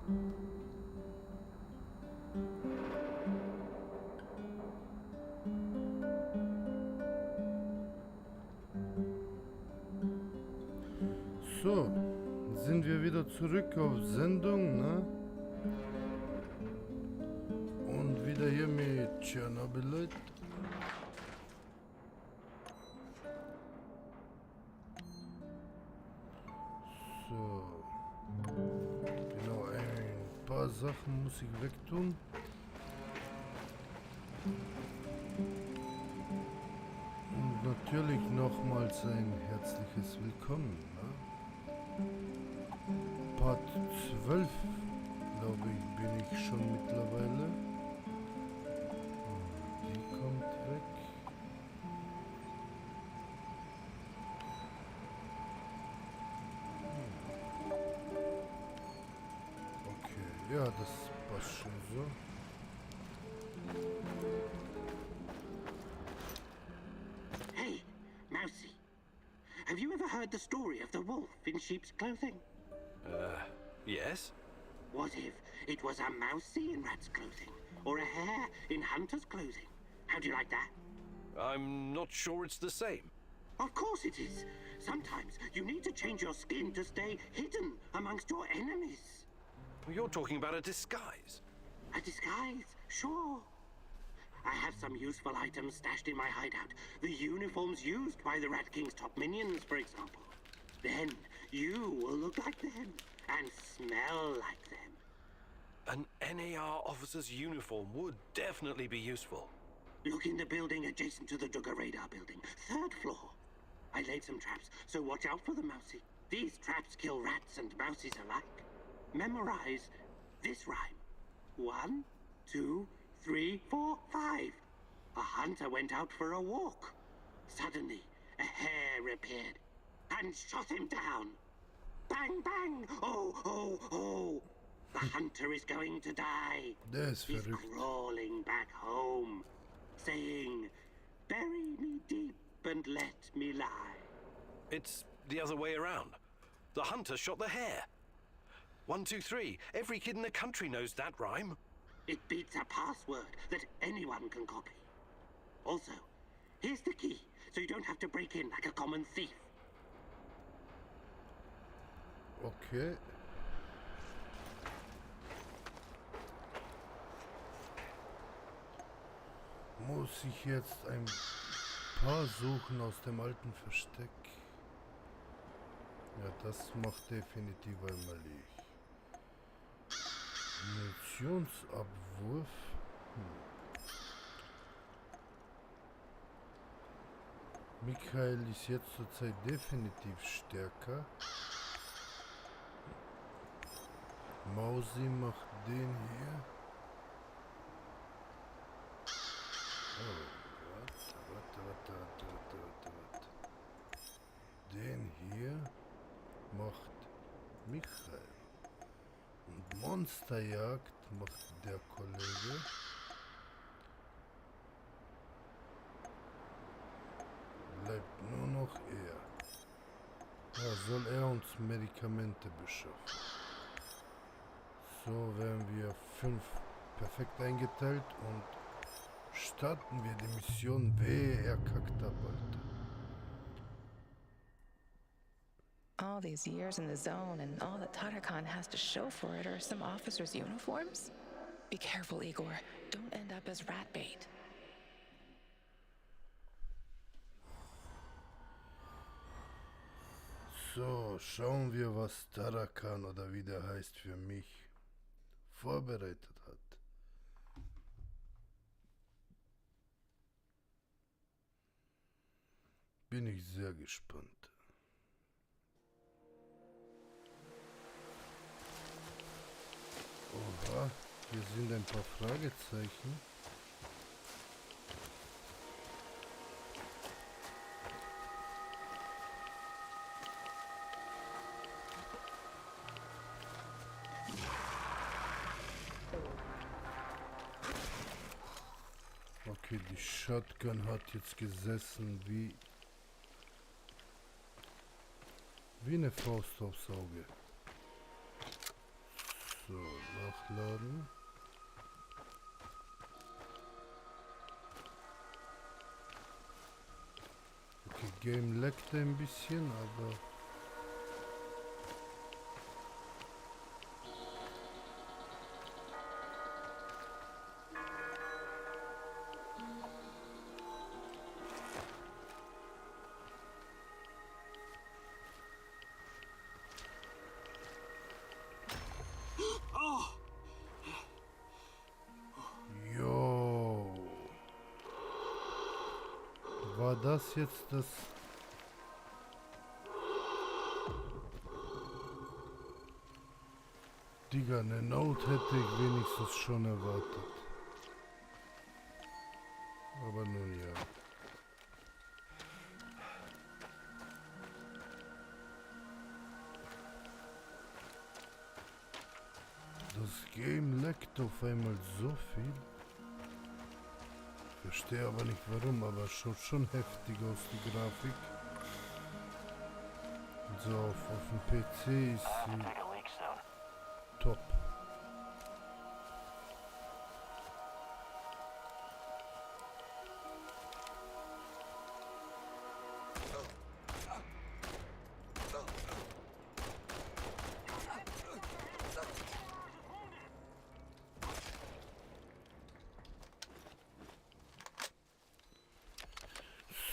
So, sind wir wieder zurück auf Sendung, ne? Und wieder hier mit Chernobylite. So. Genau, ein paar Sachen muss ich wegtun. Und natürlich nochmals ein herzliches Willkommen, ne? Part 12, glaube ich, bin ich schon mittlerweile. Die kommt weg. Okay, ja, das passt schon so. Hey, Mousy. Have you ever heard the story of the wolf in sheep's clothing? Yes? What if it was a mousy in rat's clothing? Or a hare in hunter's clothing? How do you like that? I'm not sure it's the same. Of course it is. Sometimes you need to change your skin to stay hidden amongst your enemies. You're talking about a disguise. A disguise, sure. I have some useful items stashed in my hideout. The uniforms used by the Rat King's top minions, for example. Then you will look like them and smell like them. An NAR officer's uniform would definitely be useful. Look in the building adjacent to the Duggar radar building, 3rd floor. I laid some traps, so watch out for the mousy. These traps kill rats and mousies alike. Memorize this rhyme. 1, 2, 3, 4, 5. A hunter went out for a walk. Suddenly, a hare appeared and shot him down. Bang, bang! Oh, oh, oh! The hunter is going to die. Das ist He's verrückt. crawling back home, saying, "Bury me deep and let me lie." It's the other way around. The hunter shot the hare. 1, 2, 3. Every kid in the country knows that rhyme. It beats a password that anyone can copy. Also, here's the key, so you don't have to break in like a common thief. Okay. Muss ich jetzt ein paar suchen aus dem alten Versteck? Ja, das macht definitiv einmal ich. Munitionsabwurf. Michael ist jetzt zurzeit definitiv stärker. Mausi macht den hier. Oh, warte. Den hier macht Michael. Und Monsterjagd macht der Kollege. Bleibt nur noch er. Ja, soll er uns Medikamente beschaffen. So wären wir 5 perfekt eingeteilt und starten wir die Mission. Wehe, er kackt ab, Alter. All these years in the zone and all that Tatakan has to show for it are some officers' uniforms? Be careful, Igor. Don't end up as rat bait. So, schauen wir, was Tarakan oder wie der heißt für mich vorbereitet hat. Bin ich sehr gespannt. Oha, hier sind ein paar Fragezeichen. Okay, die Shotgun hat jetzt gesessen wie eine Faust aufs Auge. So, nachladen. Okay, Game leckt ein bisschen, aber... Jo. War das jetzt das... Digga, eine Note hätte ich wenigstens schon erwartet. Aber nun ja. Das Game leckt auf einmal so viel. Verstehe aber nicht warum, aber schaut schon heftig aus, die Grafik. So, auf dem PC ist sie top.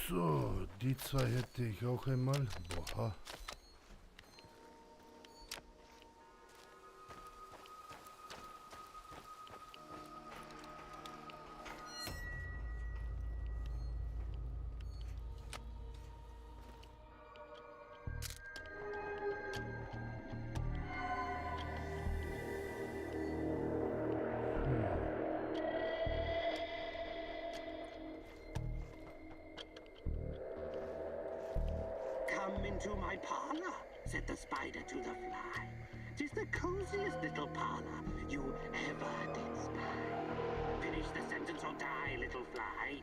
So, die zwei hätte ich auch einmal. Boah. Come into my parlor, said the spider to the fly. 'Tis the coziest little parlor you ever did spy. Finish the sentence or die, little fly.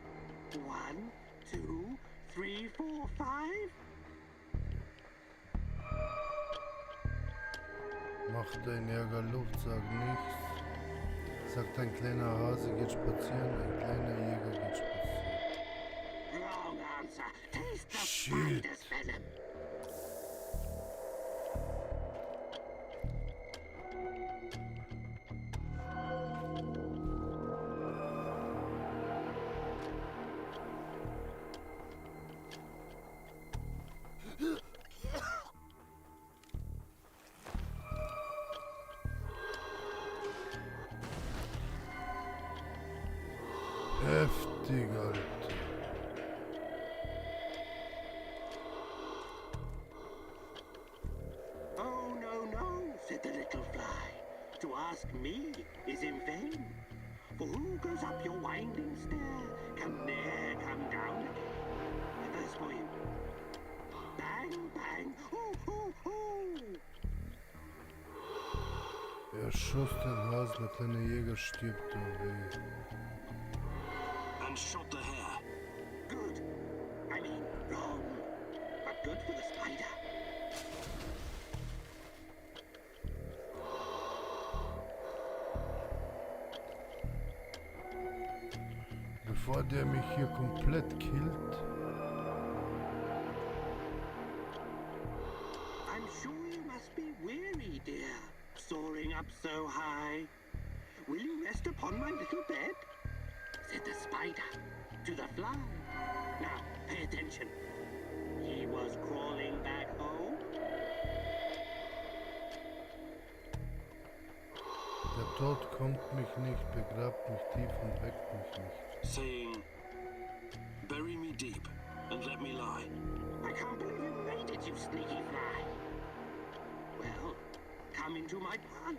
1, 2, 3, 4, 5. Mach dein Ärger Luft, sag nichts. Sagt ein kleiner Hase geht spazieren, ein kleiner Jäger geht spazieren. Wrong answer. Taste the Shit. spider's venom. Heftig, Alter. Oh, no, said the little fly. To ask me is in vain. For who goes up your winding stair can ne'er come down again. There's for you. Bang, bang, hoo, hoo, hoo. Er schoss den Hasen, der kleine Jäger stirbt weh. And shot the hare. Good. I mean, wrong. But good for the spider. Bevor der mich hier komplett killt. I'm sure you must be weary, dear, soaring up so high. Will you rest upon my little bed? Said the spider to the fly. Now, pay attention. He was crawling back home. Der Tod kommt mich nicht, begrabt mich tief und weckt mich nicht. Saying, bury me deep and let me lie. I can't believe you made it, you sneaky fly. Well, come into my parlor.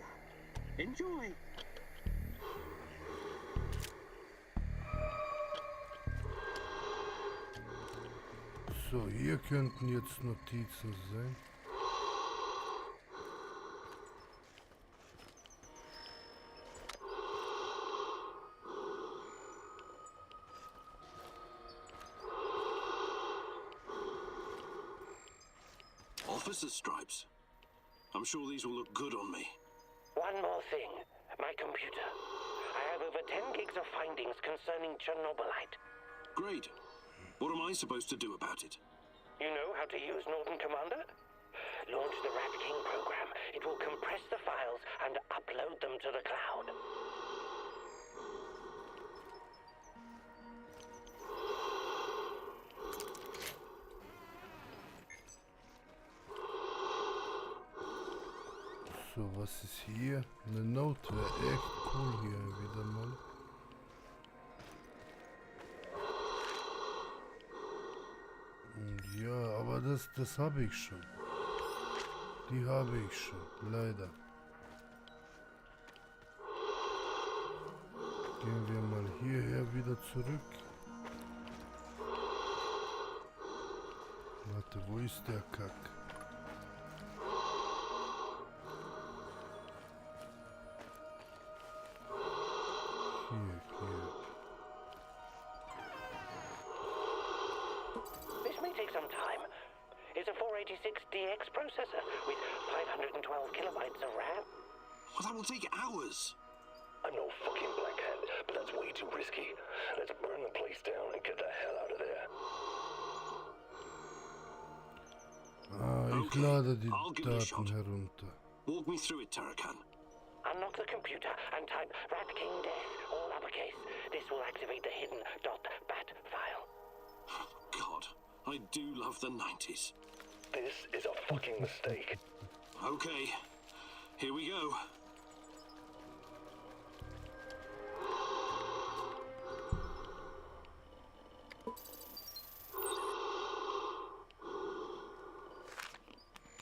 Enjoy. So, hier könnten jetzt Notizen sein. Officer's stripes. I'm sure these will look good on me. One more thing. My computer. I have over 10 gigs of findings concerning Chernobylite. Great. What am I supposed to do about it? You know how to use Norton Commander? Launch the Rat King program. It will compress the files and upload them to the cloud. So, was ist hier? Eine Note wäre echt cool hier wieder mal. Und ja, aber das habe ich schon. Die habe ich schon, leider. Gehen wir mal hierher wieder zurück. Warte, wo ist der Kack? Hier. This may take some time. It's a 486DX processor with 512 kilobytes of RAM. Well, that will take hours. I'm no fucking blackhand, but that's way too risky. Let's burn the place down and get the hell out of there. Ich lade die I'll give it a Daten shot. herunter. Walk me through it, Tarakan. Unlock the computer and type Rat King Death, all uppercase. This will activate the hidden .bat file. God, I do love the 90s. This is a fucking mistake. Okay, here we go.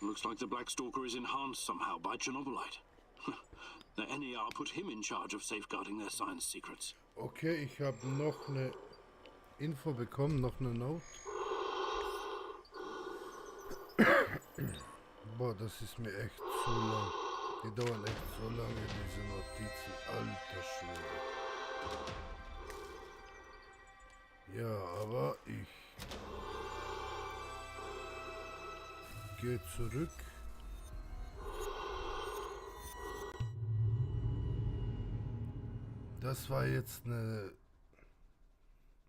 Looks like the Black Stalker is enhanced somehow by Chernobylite. The NER put him in charge of safeguarding their science secrets. Okay, ich habe noch eine Info bekommen, noch eine Note. Boah, das ist mir echt zu lang. Die dauern echt so lange, diese Notizen. Alter Schwede. Ja, aber ich gehe zurück. Das war jetzt eine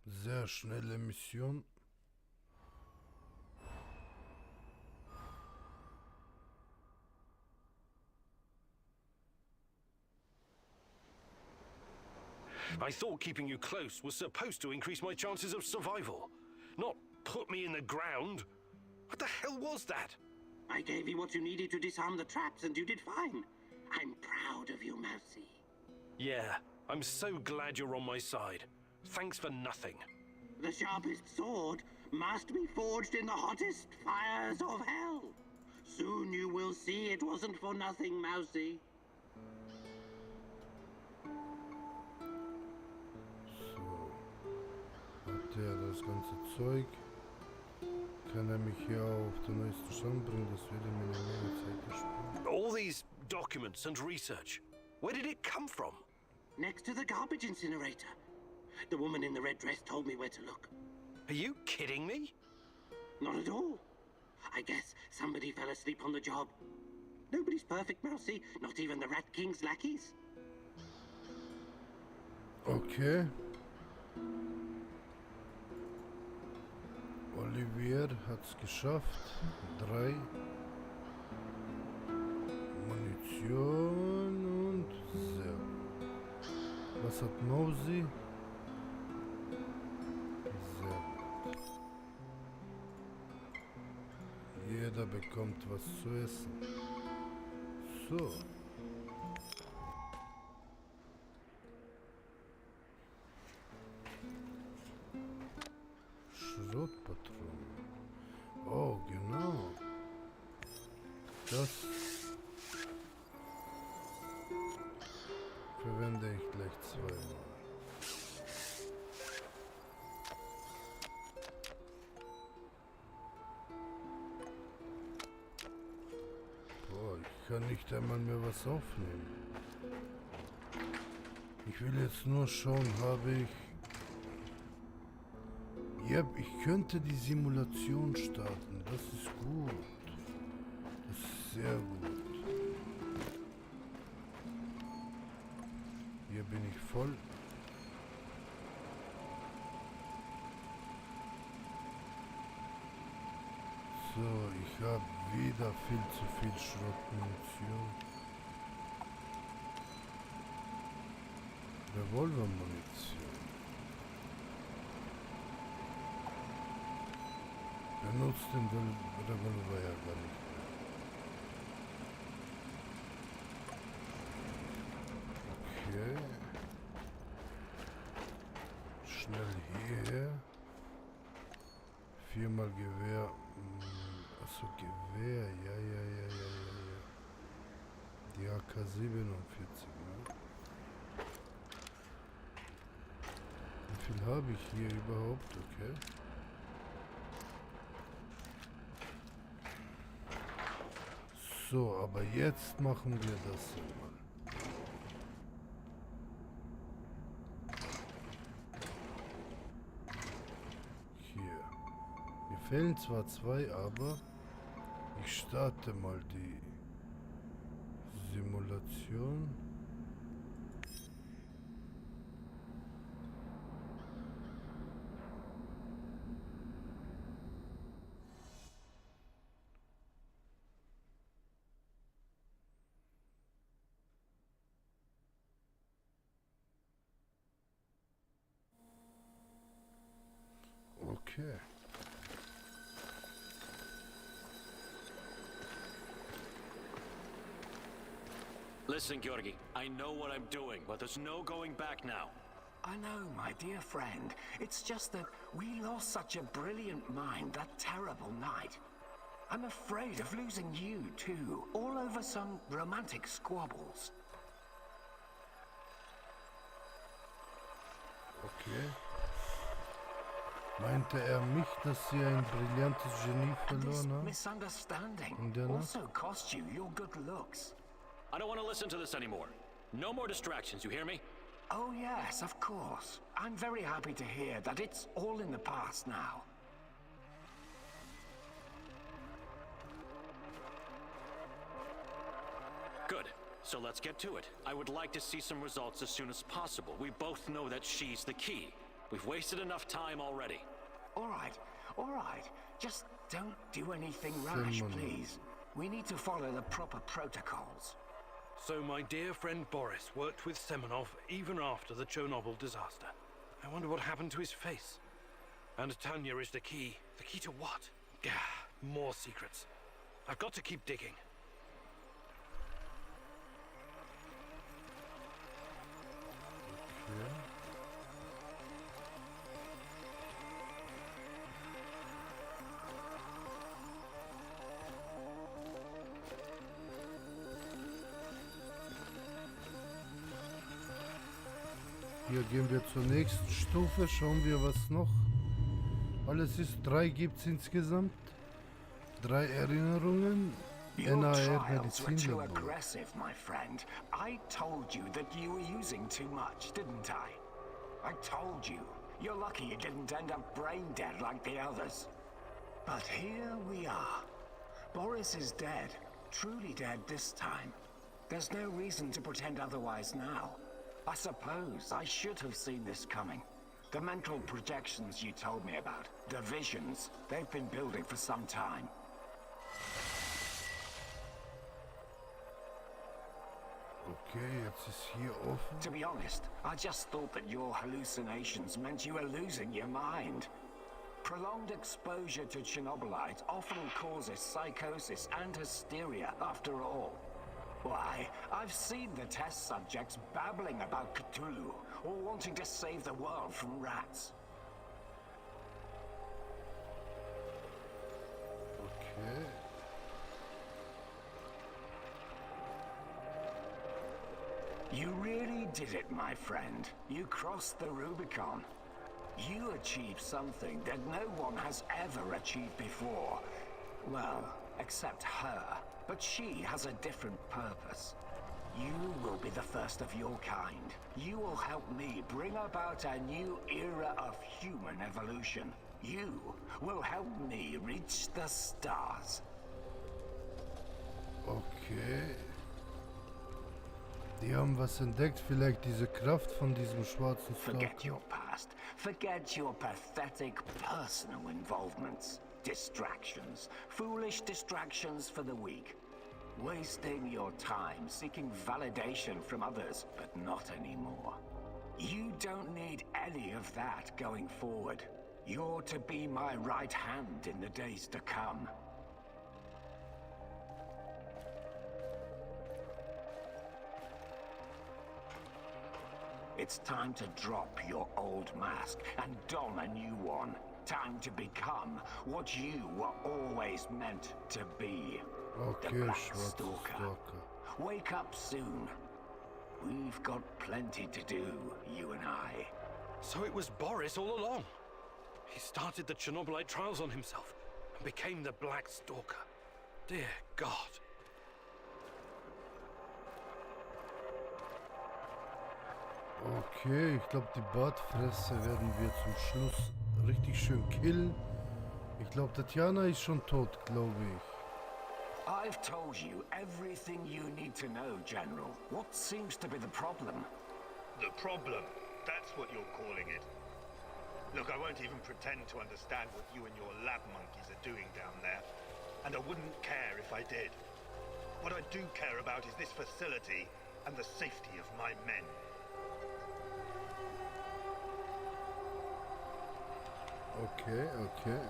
sehr schnelle Mission. I thought keeping you close was supposed to increase my chances of survival, not put me in the ground. What the hell was that? I gave you what you needed to disarm the traps and you did fine. I'm proud of you, Mousy. Yeah, I'm so glad you're on my side. Thanks for nothing. The sharpest sword must be forged in the hottest fires of hell. Soon you will see it wasn't for nothing, Mousy. So. Hat der das ganze Zeug? Kann er mich hier auf den neuesten Stand bringen? Das würde mir eine Menge Zeit ersparen. All these documents and research, where did it come from? Next to the garbage incinerator. The woman in the red dress told me where to look. Are you kidding me? Not at all. I guess somebody fell asleep on the job. Nobody's perfect, Mousy. Not even the Rat King's lackeys. Okay. Olivier hat's geschafft. 3 Munition und sehr. Was hat Mousy? Sehr gut. Jeder bekommt was zu essen. So. Schrotpatronen. Oh, genau. Das verwende ich gleich zweimal. Boah, ich kann nicht einmal mehr was aufnehmen. Ich will jetzt nur schauen, habe ich... Ja, ich könnte die Simulation starten. Das ist gut. Das ist sehr gut. Hier bin ich voll. So, ich habe wieder viel zu viel Schrottmunition. Revolvermunition. Benutzt den Revolver ja gar nicht mehr. Okay. Schnell hierher. 4-mal Gewehr. Achso, Gewehr. Ja. Die AK-47, ne? Wie viel habe ich hier überhaupt? Okay. So, aber jetzt machen wir das mal. Hier. Mir fehlen zwar 2, aber ich starte mal die Simulation. Okay. Listen, Georgi, I know what I'm doing, but there's no going back now. I know, my dear friend. It's just that we lost such a brilliant mind that terrible night. I'm afraid of losing you, too, all over some romantic squabbles. Okay. Meinte mich, dass sie ein brillantes Genie verloren haben? Misunderstanding In der Nacht? also cost you your good looks. I don't want to listen to this anymore. No more distractions, you hear me? Oh yes, of course. I'm very happy to hear that it's all in the past now. Good. So let's get to it. I would like to see some results as soon as possible. We both know that she's the key. We've wasted enough time already. All right. Just don't do anything rash, Someone- please. We need to follow the proper protocols. So my dear friend Boris worked with Semenov even after the Chernobyl disaster. I wonder what happened to his face. And Tanya is the key. The key to what? Gah, more secrets. I've got to keep digging. Okay. Hier gehen wir zur nächsten Stufe. Schauen wir, was noch alles ist. 3 gibt es insgesamt. 3 Erinnerungen. Your NAR trials were too Medizinlabor. aggressive, my friend. I told you that you were using too much, didn't I? I told you. You're lucky you didn't end up brain dead like the others. But here we are. Boris is dead. Truly dead this time. There's no reason to pretend otherwise now. I suppose I should have seen this coming. The mental projections you told me about, the visions, they've been building for some time. Okay, jetzt ist hier offen. To be honest, I just thought that your hallucinations meant you were losing your mind. Prolonged exposure to Chernobylite often causes psychosis and hysteria after all. Why, I've seen the test subjects babbling about Cthulhu or wanting to save the world from rats. Okay. You really did it, my friend. You crossed the Rubicon. You achieved something that no one has ever achieved before. Well, except her. But she has a different purpose. You will be the first of your kind. You will help me bring about a new era of human evolution. You will help me reach the stars. Okay. Die haben was entdeckt, vielleicht diese Kraft von diesem schwarzen Forget Stalker. your past. Forget your pathetic personal involvements. Distractions. Foolish distractions for the weak. Wasting your time seeking validation from others, but not anymore. You don't need any of that going forward. You're to be my right hand in the days to come. It's time to drop your old mask and don a new one. Time to become what you were always meant to be. The Okay, Black schwarzer Stalker. Stalker. Wake up soon. We've got plenty to do, you and I. So it was Boris all along. He started the Chernobylite trials on himself and became the Black Stalker. Dear God. Okay, ich glaube, die Bartfresse werden wir zum Schluss richtig schön killen. Ich glaube, Tatjana ist schon tot, glaube ich. I've told you everything you need to know, General. What seems to be the problem? The problem? That's what you're calling it. Look, I won't even pretend to understand what you and your lab monkeys are doing down there. And I wouldn't care if I did. What I do care about is this facility and the safety of my men. Okay, okay.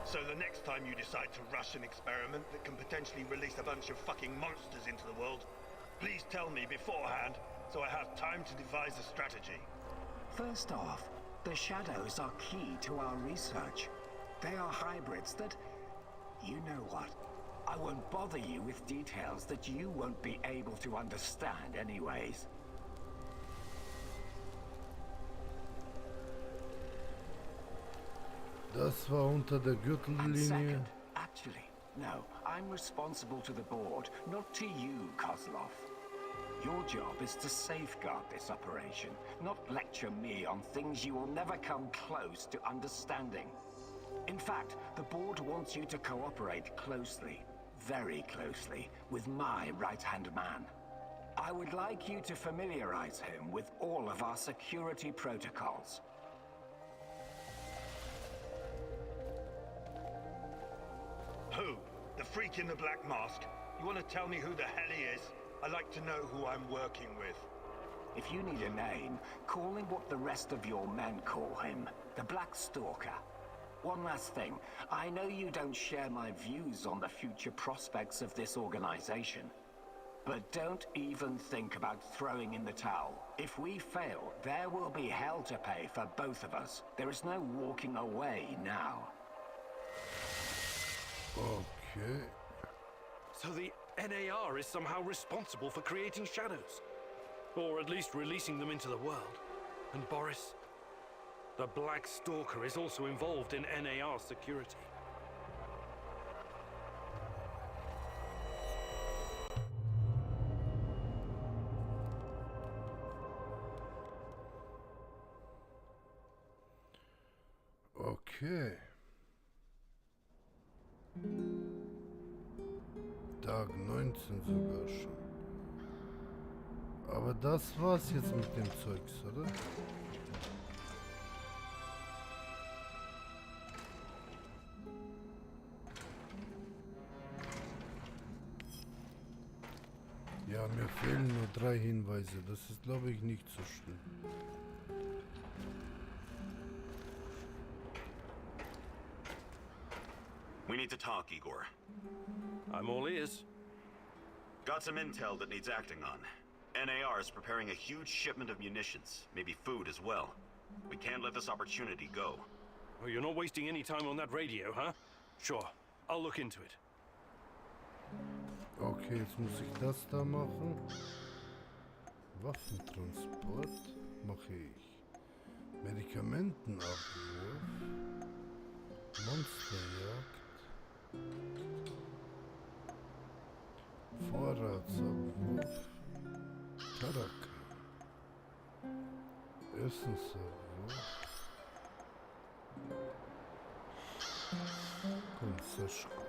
So the next time you decide to rush an experiment that can potentially release a bunch of fucking monsters into the world, please tell me beforehand so I have time to devise a strategy. First off, the shadows are key to our research. They are hybrids that... You know what? I won't bother you with details that you won't be able to understand anyways. Das war unter der And Gürtellinie. second, actually, no, I'm responsible to the board, not to you, Kozlov. Your job is to safeguard this operation, not lecture me on things you will never come close to understanding. In fact, the board wants you to cooperate closely, very closely, with my right-hand man. I would like you to familiarize him with all of our security protocols. Who? The freak in the black mask? You want to tell me who the hell he is? I like to know who I'm working with. If you need a name, call him what the rest of your men call him, the Black Stalker. One last thing, I know you don't share my views on the future prospects of this organization, but don't even think about throwing in the towel. If we fail, there will be hell to pay for both of us. There is no walking away now. Okay. So the NAR is somehow responsible for creating shadows. Or at least releasing them into the world. And Boris, the Black Stalker, is also involved in NAR security. Okay. Tag 19 sogar schon. Aber das war's jetzt mit dem Zeugs, oder? Ja, mir fehlen nur 3 Hinweise. Das ist, glaube ich, nicht so schlimm. We need to talk, Igor. I'm all ears. Got some intel that needs acting on. NAR is preparing a huge shipment of munitions, maybe food as well. We can't let this opportunity go. Well, you're not wasting any time on that radio, huh? Sure, I'll look into it. Okay, jetzt muss ich das da machen. Waffentransport mache ich. Medikamentenabwurf. Monsterjagd. Vorratsabwurf. Taraka. Essensabwurf. Komm, Saschko.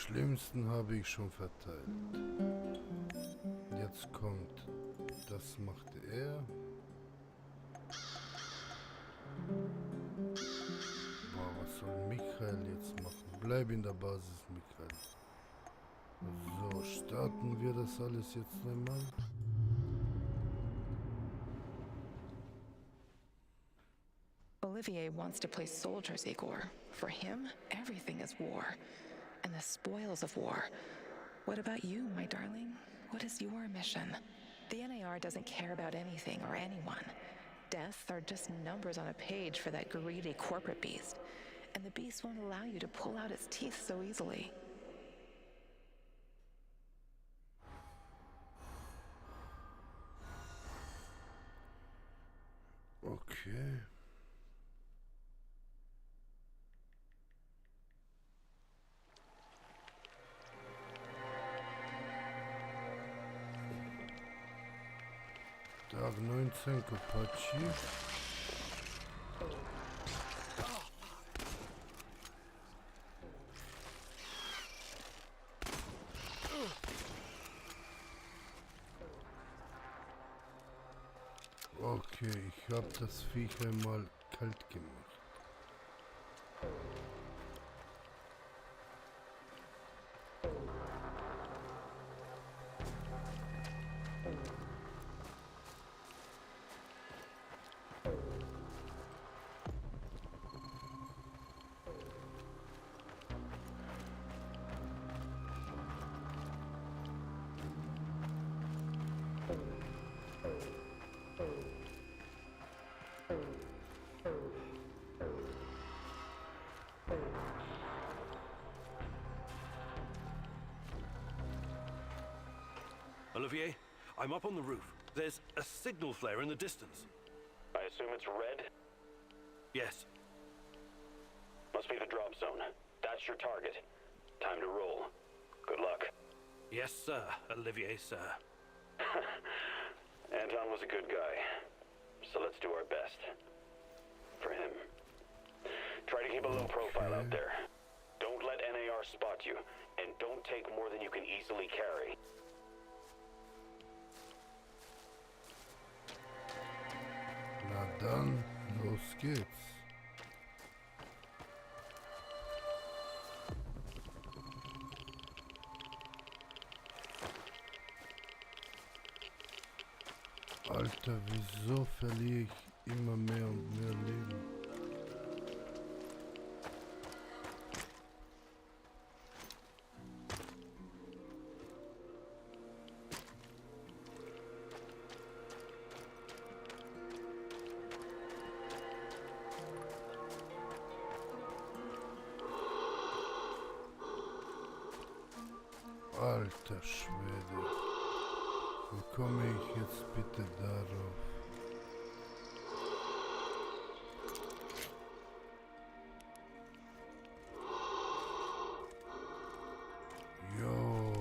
schlimmsten habe ich schon verteilt. Jetzt kommt, das machte er. Boah, was soll Michael jetzt machen? Bleib in der Basis, Michael. So, starten wir das alles jetzt einmal. Olivier wants to play soldiers, Igor. For him, everything is war. And the spoils of war. What about you, my darling? What is your mission? The NAR doesn't care about anything or anyone. Deaths are just numbers on a page for that greedy corporate beast. And the beast won't allow you to pull out its teeth so easily. Okay. Tag 19, Kopachi. Okay, ich habe das Viech einmal kalt gemacht. Olivier, I'm up on the roof. There's a signal flare in the distance. I assume it's red? Yes. Must be the drop zone. That's your target. Time to roll. Good luck. Yes, sir, Olivier, sir. Anton was a good guy. So let's do our best. For him. Try to keep a low profile out there. Don't let NAR spot you. And don't take more than you can easily carry. Na dann, los geht's. Alter, wieso verliere ich immer mehr und mehr Leben? Alter Schwede. Wie komme ich jetzt bitte darauf? Jo.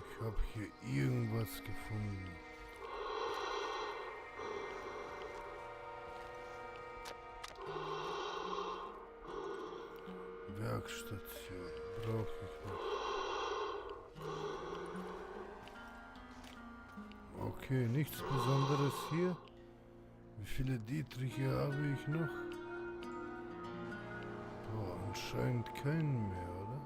Ich habe hier irgendwas gefunden. Werkstation brauche ich noch. Okay, nichts Besonderes hier. Wie viele Dietriche habe ich noch? Boah, anscheinend keinen mehr, oder?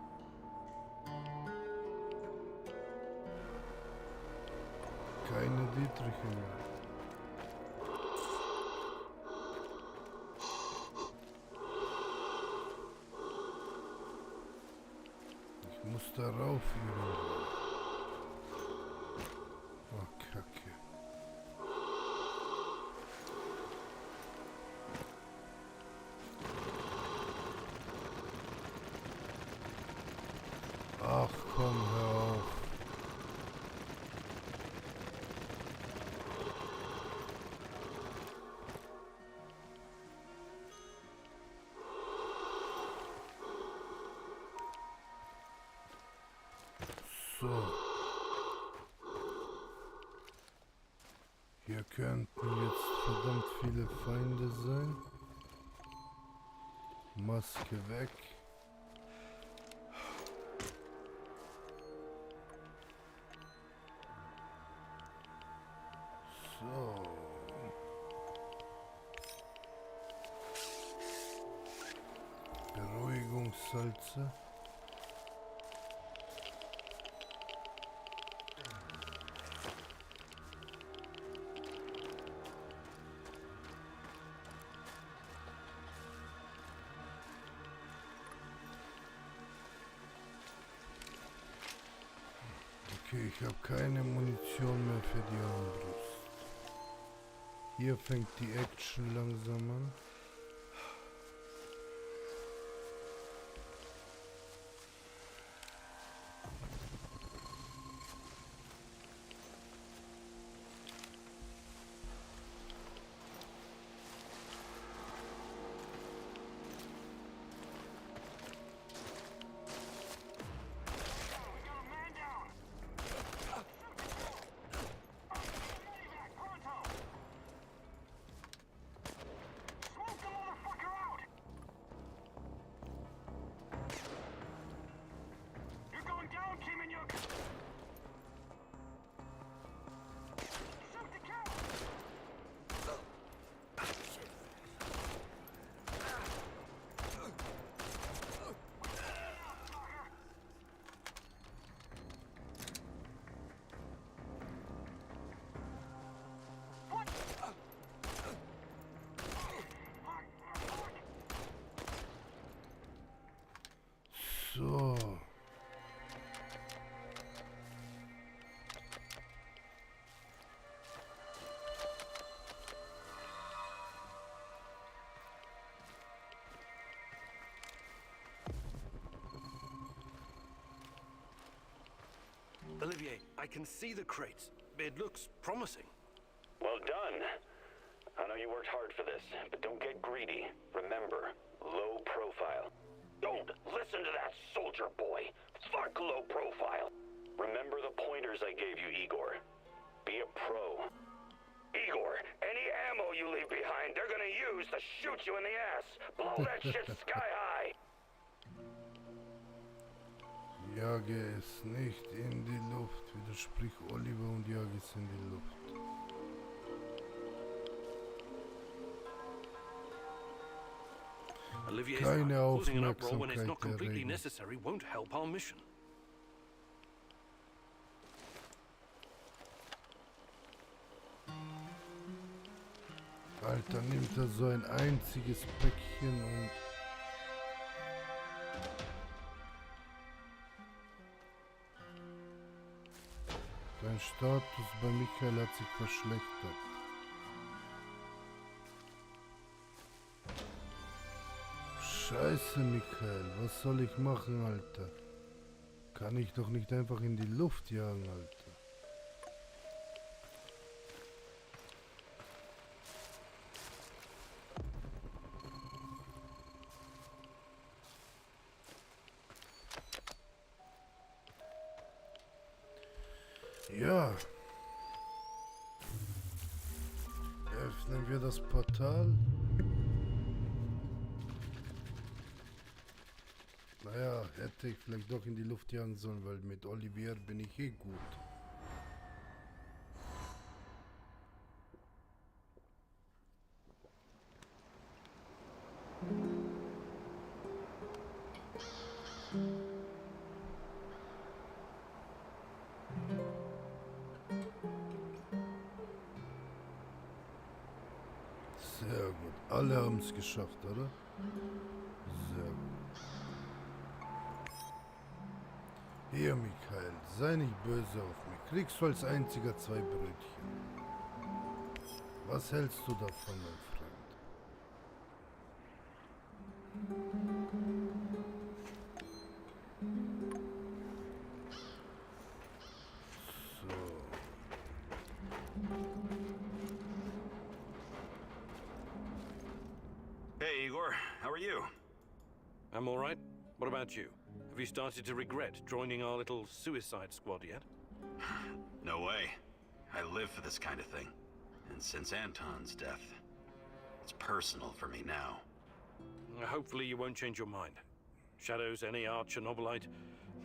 Keine Dietriche mehr. Ich muss darauf irgendwo. Oh, Kacke. Ach komm, hör auf. So. Hier könnten jetzt verdammt viele Feinde sein. Maske weg. Kochsalze. Okay, ich habe keine Munition mehr für die Armbrust. Hier fängt die Action langsam an. So. Olivier, I can see the crates. It looks promising. Well done. I know you worked hard for this, but don't get greedy. Remember, low profile. Don't listen to that soldier boy. Fuck low profile. Remember the pointers I gave you, Igor. Be a pro. Igor, any ammo you leave behind, they're gonna use to shoot you in the ass. Blow that shit sky high. Jage es nicht in die Luft, widersprich Oliver und jage es in die Luft. Olivier's Keine right. Causing an uproar when it's Aufmerksamkeit not completely erregen. necessary won't help our mission. Alter, nimmt er so ein einziges Päckchen und... Dein Status bei Michael hat sich verschlechtert. Scheiße, Michael, was soll ich machen, Alter? Kann ich doch nicht einfach in die Luft jagen, Alter. Ja. Öffnen wir das Portal. Naja, hätte ich vielleicht doch in die Luft jagen sollen, weil mit Olivier bin ich eh gut. Sehr gut. Alle haben es geschafft, oder? Sehr gut. Hier, Michael, sei nicht böse auf mich. Kriegst du als einziger 2 Brötchen. Was hältst du davon, mein Freund? So. Hey, Igor. How are you? I'm all right. What about you? Have you started to regret joining our little suicide squad yet? No way. I live for this kind of thing. And since Anton's death, it's personal for me now. Hopefully you won't change your mind. Shadows, NAR, Chernobylite,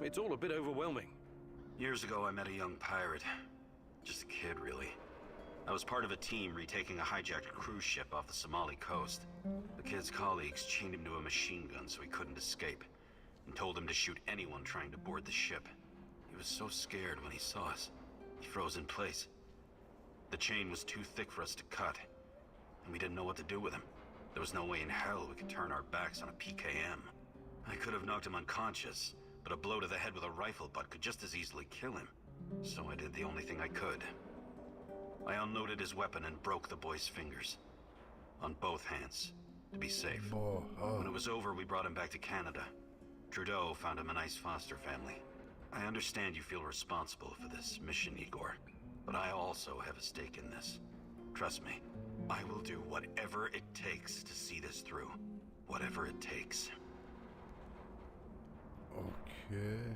it's all a bit overwhelming. Years ago, I met a young pirate. Just a kid, really. I was part of a team retaking a hijacked cruise ship off the Somali coast. The kid's colleagues chained him to a machine gun so he couldn't escape. and told him to shoot anyone trying to board the ship. He was so scared when he saw us. He froze in place. The chain was too thick for us to cut, and we didn't know what to do with him. There was no way in hell we could turn our backs on a PKM. I could have knocked him unconscious, but a blow to the head with a rifle butt could just as easily kill him. So I did the only thing I could. I unloaded his weapon and broke the boy's fingers. On both hands, to be safe. When it was over, we brought him back to Canada. Trudeau found him a nice foster family. I understand you feel responsible for this mission, Igor, but I also have a stake in this. Trust me, I will do whatever it takes to see this through. Whatever it takes. Okay.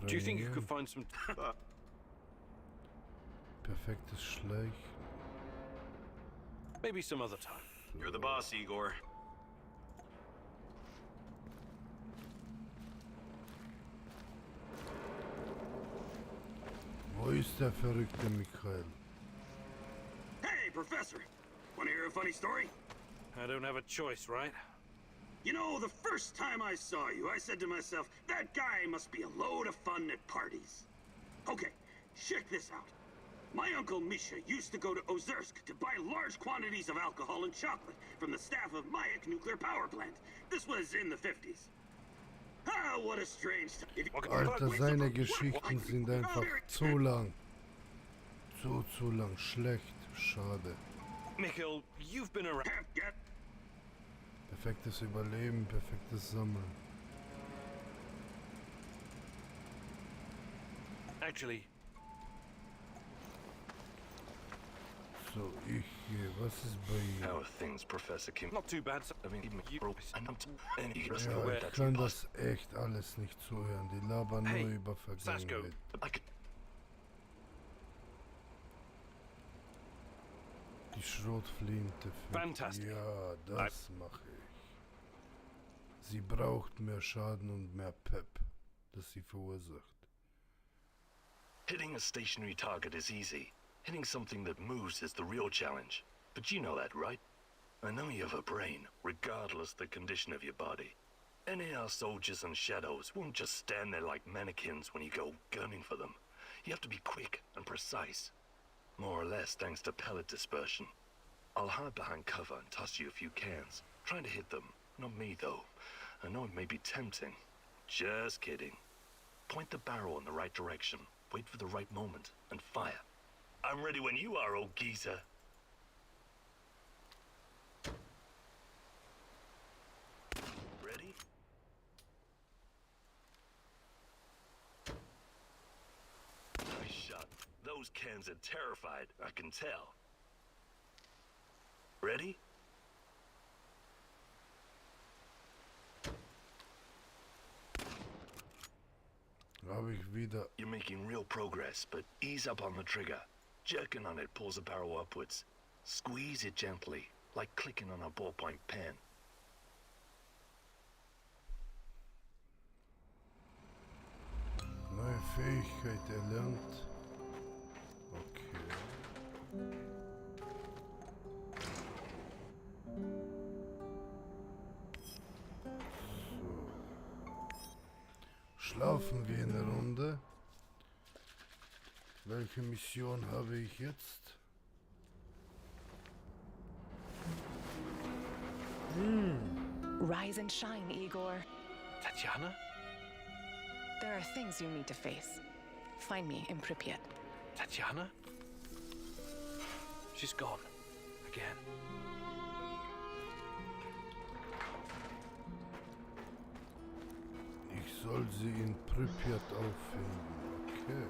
Do you think you could find some... Perfektes Schleichen. Maybe some other time. You're the boss, Igor. Wo ist der verrückte Michael? Hey, Professor! Want to hear a funny story? I don't have a choice, right? You know, the first time I saw you, I said to myself, that guy must be a load of fun at parties. Okay, check this out. My uncle Misha used to go to Ozersk to buy large quantities of alcohol and chocolate from the staff of Mayak nuclear power plant. This was in the 50s. Ah, what a strange time. Alter, seine Geschichten sind einfach zu lang. Zu lang. Schlecht. Schade. Mikhail, you've been around. Perfektes Überleben, perfektes Sammeln. Actually, so, was ist bei ihm? How are things, Professor Kim? not too bad. I mean, even you broke and I'm Ja, ich kann das echt alles nicht zuhören. Die labern Hey, nur über Sasko. Vergangenheit. I could Die Schrotflinte. Fantastic. Ja, das mache ich. Sie braucht mehr Schaden und mehr Pep, das sie verursacht. hitting a stationary target is easy. Hitting something that moves is the real challenge. But you know that, right? I know you have a brain, regardless the condition of your body. NAR soldiers and shadows won't just stand there like mannequins when you go gunning for them. You have to be quick and precise. More or less thanks to pellet dispersion. I'll hide behind cover and toss you a few cans, trying to hit them. Not me, though. I know it may be tempting. Just kidding. Point the barrel in the right direction, wait for the right moment, and fire. I'm ready when you are, old geezer. Ready? Nice shot. Those cans are terrified, I can tell. Ready? Habe ich wieder. You're making real progress, but ease up on the trigger. Jerking on it pulls the barrel upwards. Squeeze it gently, like clicking on a ballpoint pen. Neue Fähigkeit erlernt. Okay. Schlafen wir eine Runde. Welche Mission habe ich jetzt? Rise and shine, Igor. Tatiana? There are things you need to face. Find me in Pripyat. Tatiana? She's gone. Again. Ich soll sie in Pripyat auffinden. Okay.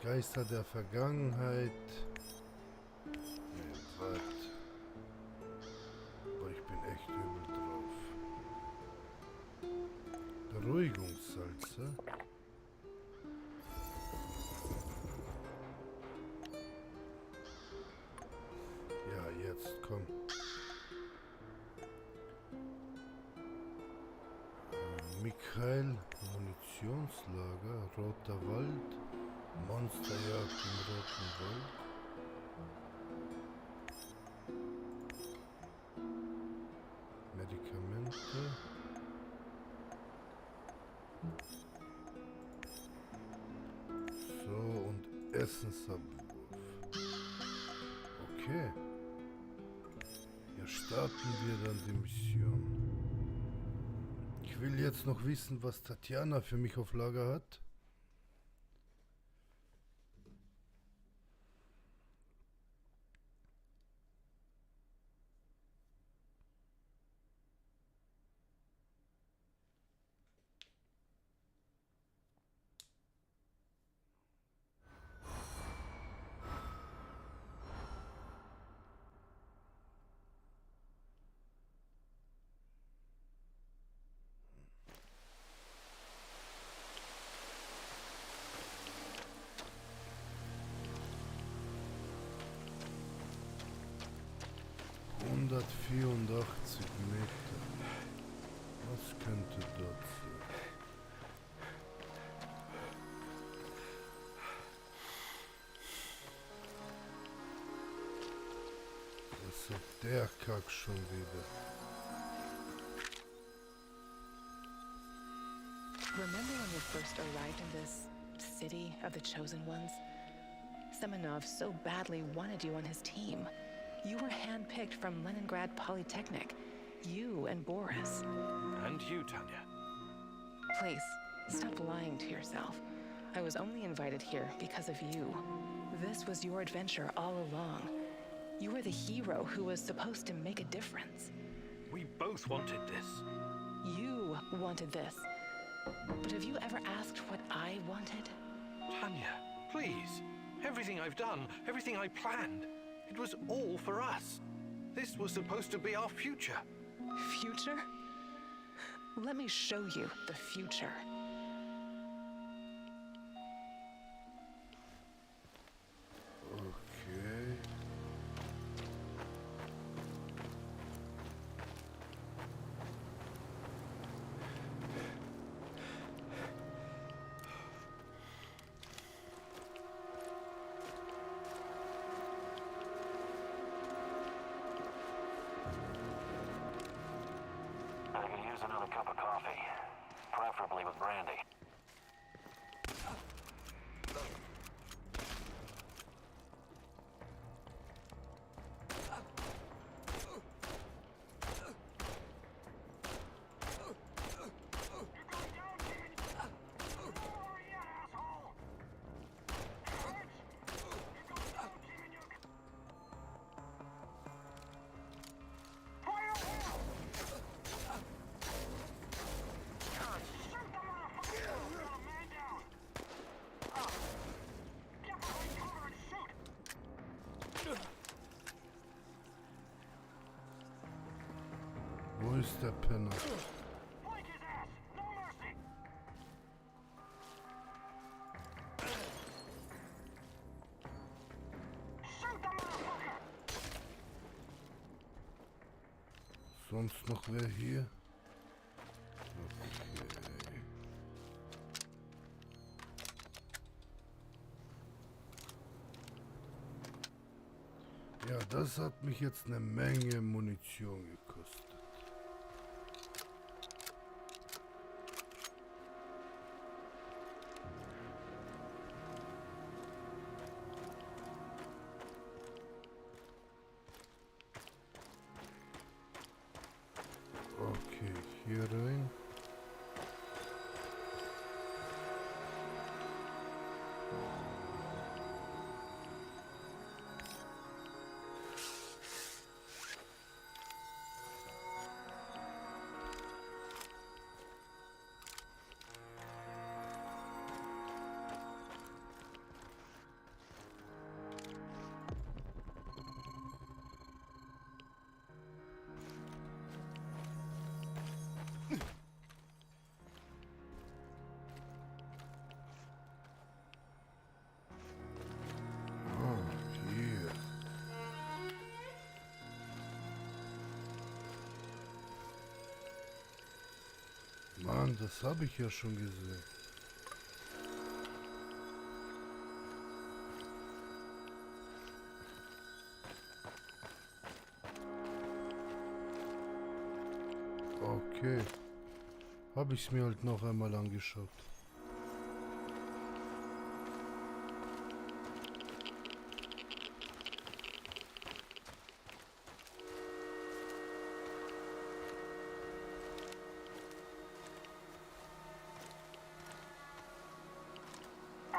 Geister der Vergangenheit. Nee, warte. Aber ich bin echt übel drauf. Beruhigungssalze. Ja, jetzt komm. Michael, Munitionslager, Roter Wald, Monsterjagd im Roten Wald. Essensabwurf. Okay. Ja, starten wir dann die Mission. Ich will jetzt noch wissen, was Tatjana für mich auf Lager hat. ...184 Meter. Was könnte dort sein? Was hat der Kack schon wieder? Remember when you first arrived in this city of the Chosen Ones? Semenov so badly wanted you on his team. You were handpicked from Leningrad Polytechnic. You and Boris. And you, Tanya. Please, stop lying to yourself. I was only invited here because of you. This was your adventure all along. You were the hero who was supposed to make a difference. We both wanted this. You wanted this. But have you ever asked what I wanted? Tanya, please. Everything I've done, everything I planned, it was all for us. This was supposed to be our future. Future? Let me show you the future. Okay. I could use another cup of coffee, preferably with brandy. Wo ist der Penner? Sonst noch wer hier? Okay. Ja, das hat mich jetzt eine Menge Munition gekostet. Okay, hier rein. Hier. Mann, das habe ich ja schon gesehen. Okay. Habe ich es mir halt noch einmal angeschaut.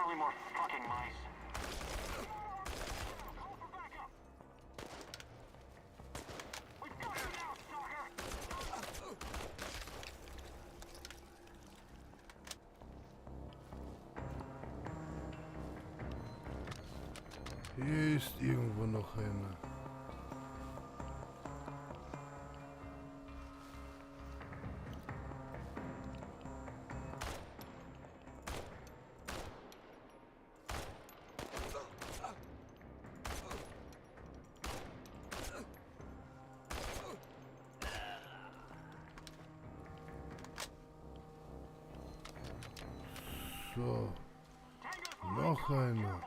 only more fucking mice. We've got you now, stalker! Hier ist irgendwo noch einer. So, noch einer.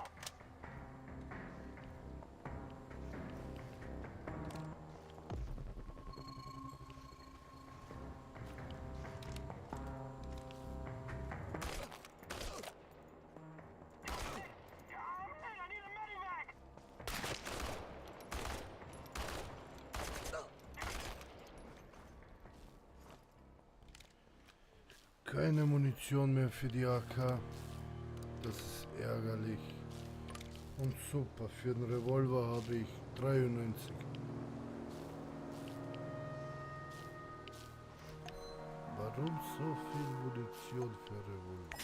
Keine Munition mehr für die AK. Das ist ärgerlich. Und super, für den Revolver habe ich 93. Warum so viel Munition für Revolver?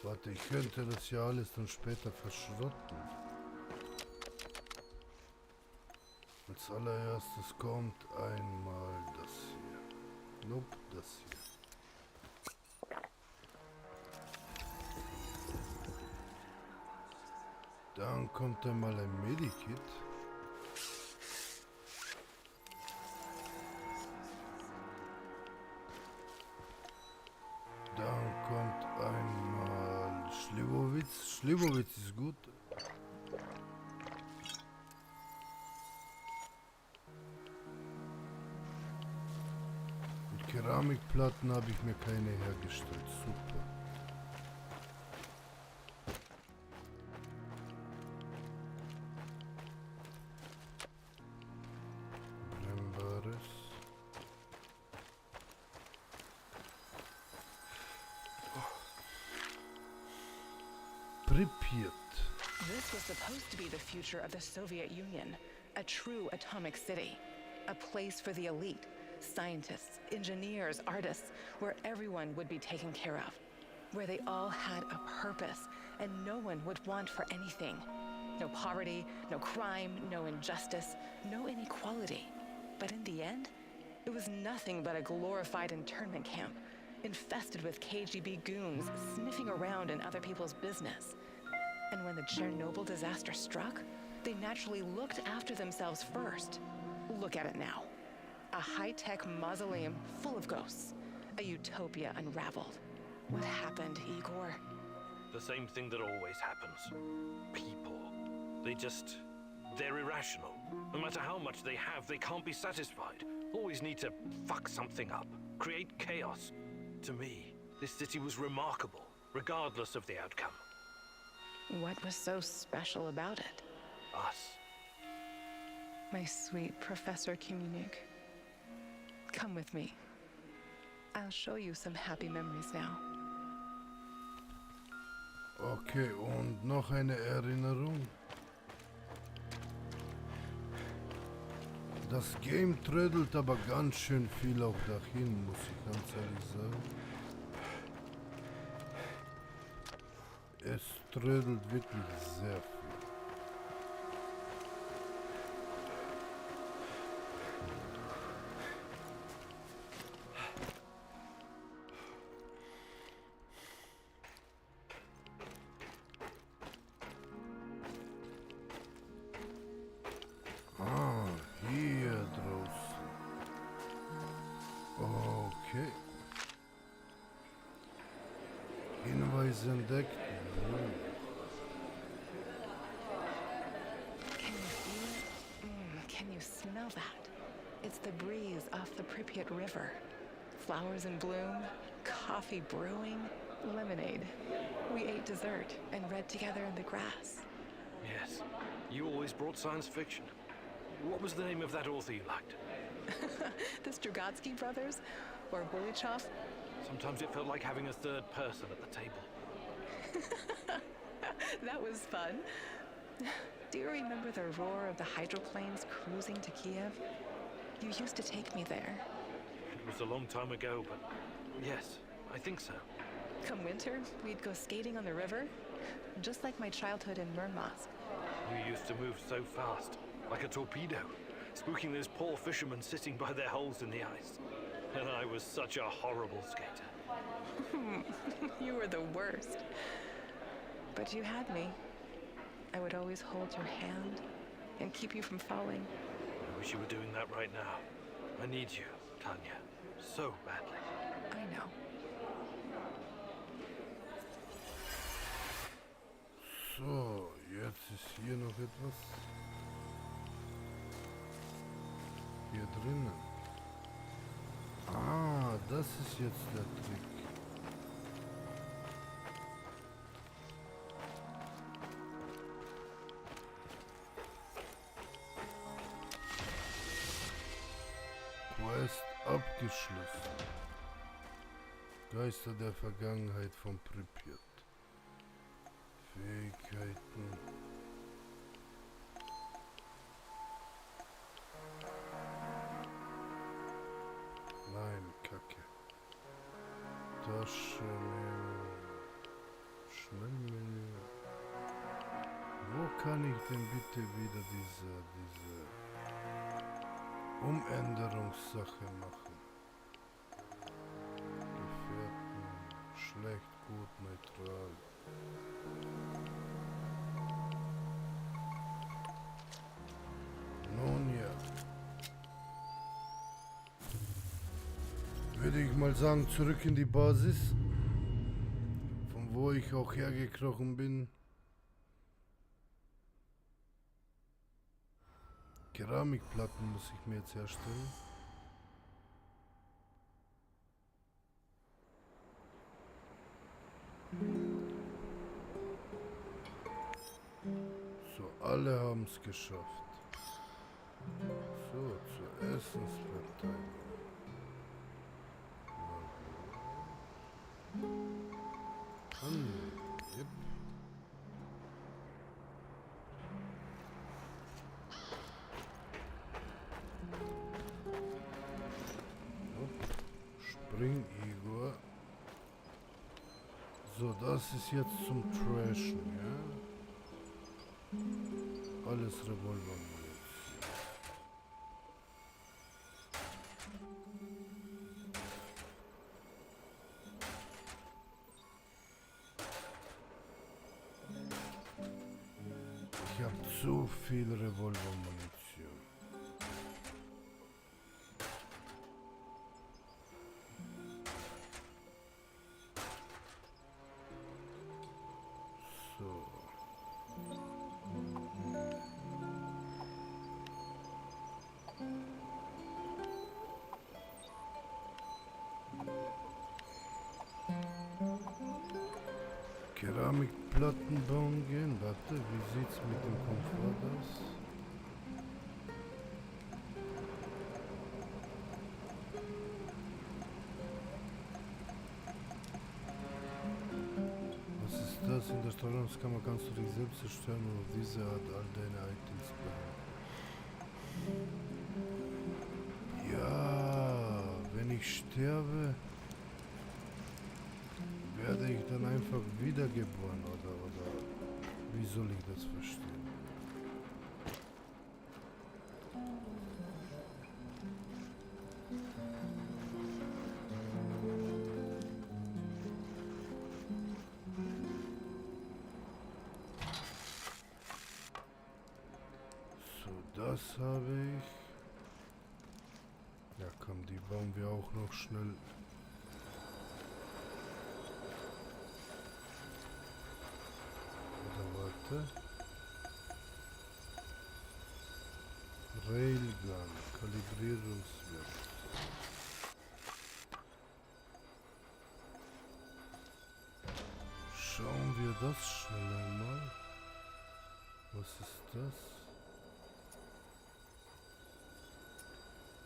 Warte, ich könnte das ja alles dann später verschrotten. Als allererstes kommt einmal das hier. Nope, das hier. Dann kommt einmal ein Medikit. Dann kommt einmal Schlibowitz. Schlibowitz ist gut. Mit Keramikplatten habe ich mir keine hergestellt. Super. Pripyat. This was supposed to be the future of the Soviet Union, a true atomic city, a place for the elite, scientists, engineers, artists, where everyone would be taken care of, where they all had a purpose and no one would want for anything. No poverty, no crime, no injustice, no inequality. But in the end, it was nothing but a glorified internment camp, infested with KGB goons sniffing around in other people's business. And when the Chernobyl disaster struck, they naturally looked after themselves first. Look at it now. A high-tech mausoleum full of ghosts. A utopia unraveled. What happened, Igor? The same thing that always happens. People. They're irrational. No matter how much they have, they can't be satisfied. Always need to fuck something up. Create chaos. To me, this city was remarkable, regardless of the outcome. What was so special about it? Us. My sweet Professor Komunik. Come with me. I'll show you some happy memories now. Okay, und noch eine Erinnerung. Das Game trödelt aber ganz schön viel auch dahin, muss ich ganz ehrlich sagen. Es trödelt wirklich sehr viel. Hier draußen. Okay. Hinweise entdeckt. Can you feel it? Can you smell that? It's the breeze off the Pripyat River. Flowers in bloom, coffee brewing, lemonade. We ate dessert and read together in the grass. Yes. You always brought science fiction. What was the name of that author you liked? The Strugatsky brothers? Or Bulichov? Sometimes it felt like having a third person at the table. That was fun. Do you remember the roar of the hydroplanes cruising to Kiev? You used to take me there. It was a long time ago, but yes, I think so. Come winter, we'd go skating on the river, just like my childhood in Murmansk. You used to move so fast, like a torpedo, spooking those poor fishermen sitting by their holes in the ice. And I was such a horrible skater. You were the worst. But you had me. I would always hold your hand and keep you from falling. I wish you were doing that right now. I need you, Tanya, so badly. I know. So, jetzt ist hier noch etwas. Hier drinnen. Ah, das ist jetzt der Trick. Quest abgeschlossen. Geister der Vergangenheit von Pripyat. Fähigkeiten. Nein, Kacke. Taschenmenü. Schnellmenü. Wo kann ich denn bitte wieder diese Umänderungssache machen? Gefährten. Schlecht, gut, neutral. Nun ja. Würde ich mal sagen, zurück in die Basis. Von wo ich auch hergekrochen bin. Keramikplatten muss ich mir jetzt herstellen. So, alle haben es geschafft. So, zur Essensverteilung. Yep. Spring, Igor. So, das ist jetzt zum Trashen, ja? Alles Revolvermunition. Ich habe zu viel Revolvermunition. So. Keramikplatten bauen gehen. Warte, wie sieht's mit dem Komfort aus? Was ist das? In der Strahlungskammer kannst du dich selbst zerstören und auf diese Art all deine Items behalten. Ja, wenn ich sterbe, werde ich dann einfach wiedergeboren oder wie soll ich das verstehen? So, das habe ich. Ja komm, die bauen wir auch noch schnell. Warte. Railgun, Kalibrierungswert. Schauen wir das schnell einmal. Was ist das?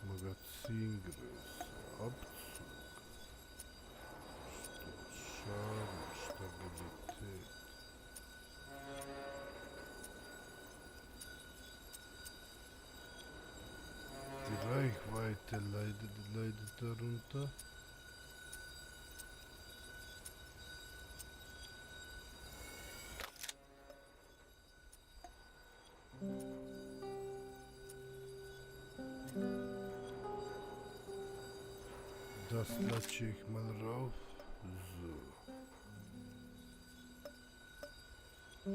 Magazingröße, Abzug. leidet darunter. Das latsche ich mal rauf. So.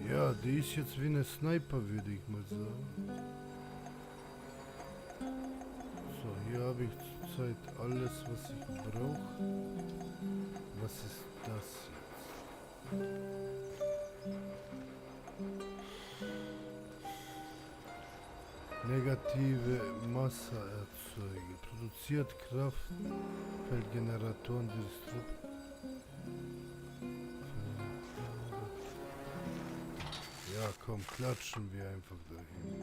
Ja, die ist jetzt wie eine Sniper, würde ich mal sagen. So, hier habe ich zurzeit alles, was ich brauche. Was ist das jetzt? Negative Masseerzeuger. Produziert Kraftfeldgeneratoren Ja, komm, klatschen wir einfach dahin.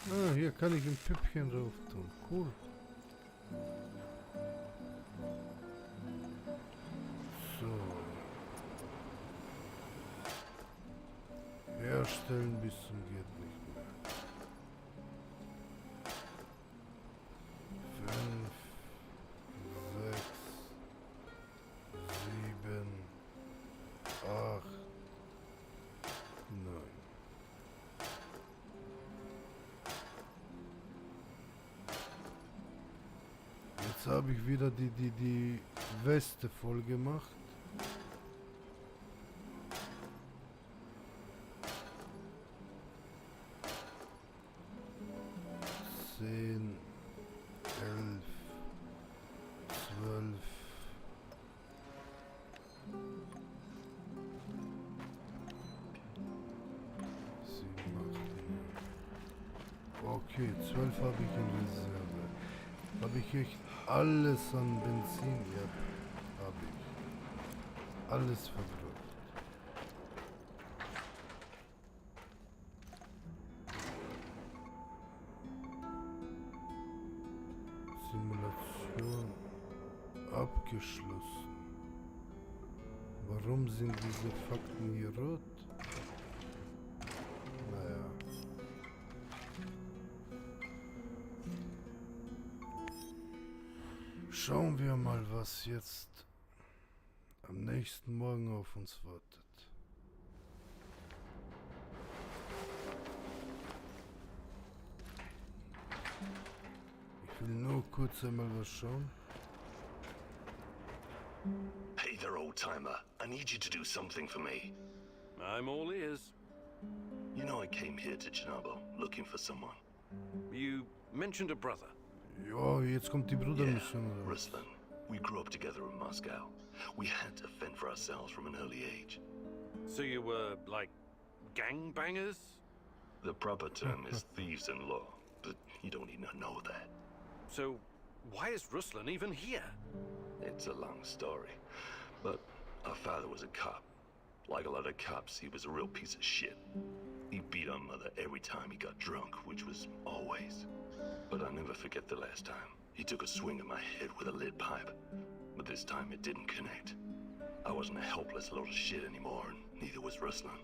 Ah, hier kann ich ein Püppchen drauf tun. Cool. So. Herstellen bis zum geht nicht mehr. 5, 6, 7, 8, 9. Jetzt habe ich wieder die Weste voll gemacht. Zehn, 11, 12. Okay, 12 habe ich in Reserve. Habe ich echt alles an Benzin? Ja, habe ich. Alles verbraucht. Simulation abgeschlossen. Warum sind diese Fakten hier rot? Naja. Schauen wir mal, was jetzt am nächsten Morgen auf uns wartet. Ich will nur kurz einmal was schauen. Hey there, old-timer. I need you to do something for me. I'm all ears. You know I came here to Chernobyl looking for someone. You mentioned a brother. Ja, jetzt kommt die Brudermission. Yeah, Ruslan. We grew up together in Moscow. We had to fend for ourselves from an early age. So you were, like, gangbangers? The proper term is thieves-in-law, but you don't need to know that. So why is Ruslan even here? It's a long story, but our father was a cop. Like a lot of cops, he was a real piece of shit. He beat our mother every time he got drunk, which was always. But I'll never forget the last time. He took a swing at my head with a lead pipe, but this time it didn't connect. I wasn't a helpless load of shit anymore, and neither was Ruslan.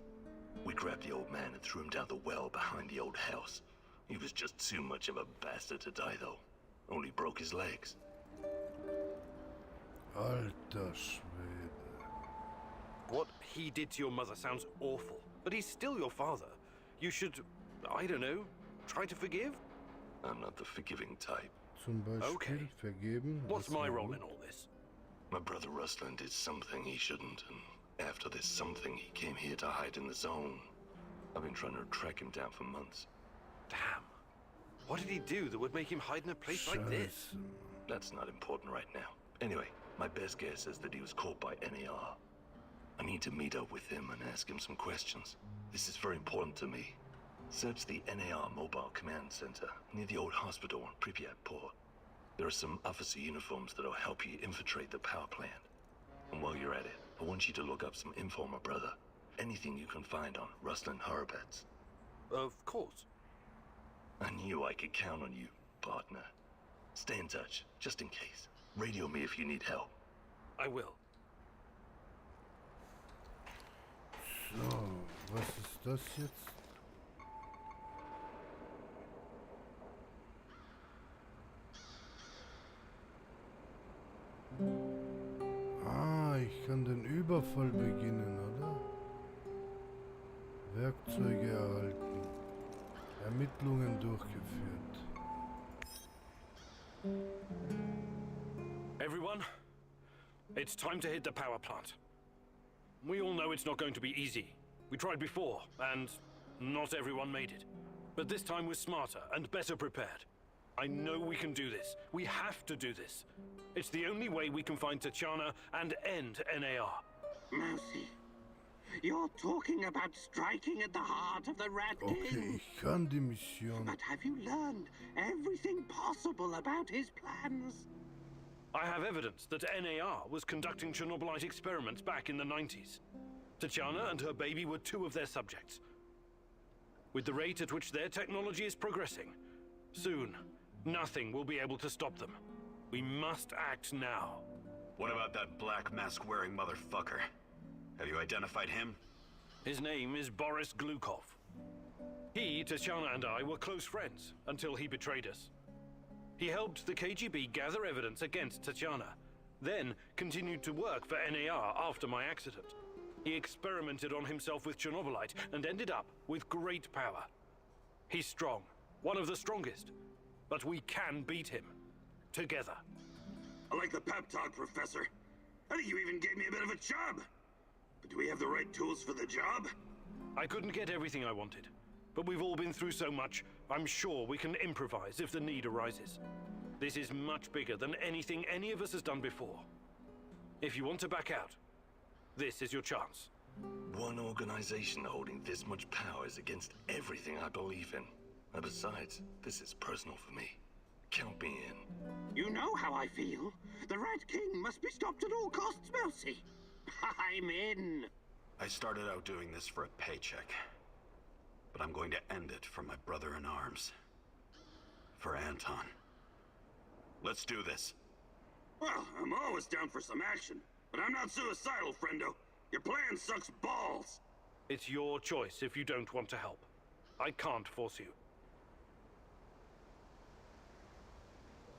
We grabbed the old man and threw him down the well behind the old house. He was just too much of a bastard to die, though. Only broke his legs. Alter Schwede. What he did to your mother sounds awful, but he's still your father. You should, I don't know, try to forgive? I'm not the forgiving type. Zum Beispiel Okay. vergeben. What's das my war role gut. in all this? My brother Ruslan did something he shouldn't, and after this something, he came here to hide in the zone. I've been trying to track him down for months. Damn. What did he do that would make him hide in a place like this? Scheiße. That's not important right now. Anyway, my best guess is that he was caught by NAR. I need to meet up with him and ask him some questions. This is very important to me. Search the NAR Mobile Command Center near the old hospital on Pripyat Port. There are some officer uniforms that'll help you infiltrate the power plant. And while you're at it, I want you to look up some info on my brother. Anything you can find on Ruslan Horobets. Of course. I knew I could count on you, partner. Stay in touch, just in case. Radio me if you need help. I will. das jetzt? Ah, ich kann den Überfall beginnen, oder? Werkzeuge erhalten. Ermittlungen durchgeführt. Everyone, it's time to hit the power plant. We all know it's not going to be easy. We tried before, and not everyone made it. But this time we're smarter and better prepared. I know we can do this. We have to do this. It's the only way we can find Tatiana and end NAR. Mousy, you're talking about striking at the heart of the Rat King. Okay, ich kann die Mission. But have you learned everything possible about his plans? I have evidence that NAR was conducting Chernobylite experiments back in the 90s. Tatiana and her baby were two of their subjects. With the rate at which their technology is progressing, soon, nothing will be able to stop them. We must act now. What about that black mask-wearing motherfucker? Have you identified him? His name is Boris Glukov. He, Tatiana, and I were close friends until he betrayed us. He helped the KGB gather evidence against Tatiana, then continued to work for NAR after my accident. He experimented on himself with Chernobylite and ended up with great power. He's strong, one of the strongest, but we can beat him. Together. I like the pep talk, Professor. I think you even gave me a bit of a chub. But do we have the right tools for the job? I couldn't get everything I wanted, but we've all been through so much, I'm sure we can improvise if the need arises. This is much bigger than anything any of us has done before. If you want to back out, this is your chance. One organization holding this much power is against everything I believe in. And besides, this is personal for me. Count me in. You know how I feel. The Rat King must be stopped at all costs, Mousy. I'm in. I started out doing this for a paycheck. But I'm going to end it for my brother in arms. For Anton. Let's do this. Well, I'm always down for some action. But I'm not suicidal, friendo. Your plan sucks balls. It's your choice if you don't want to help. I can't force you.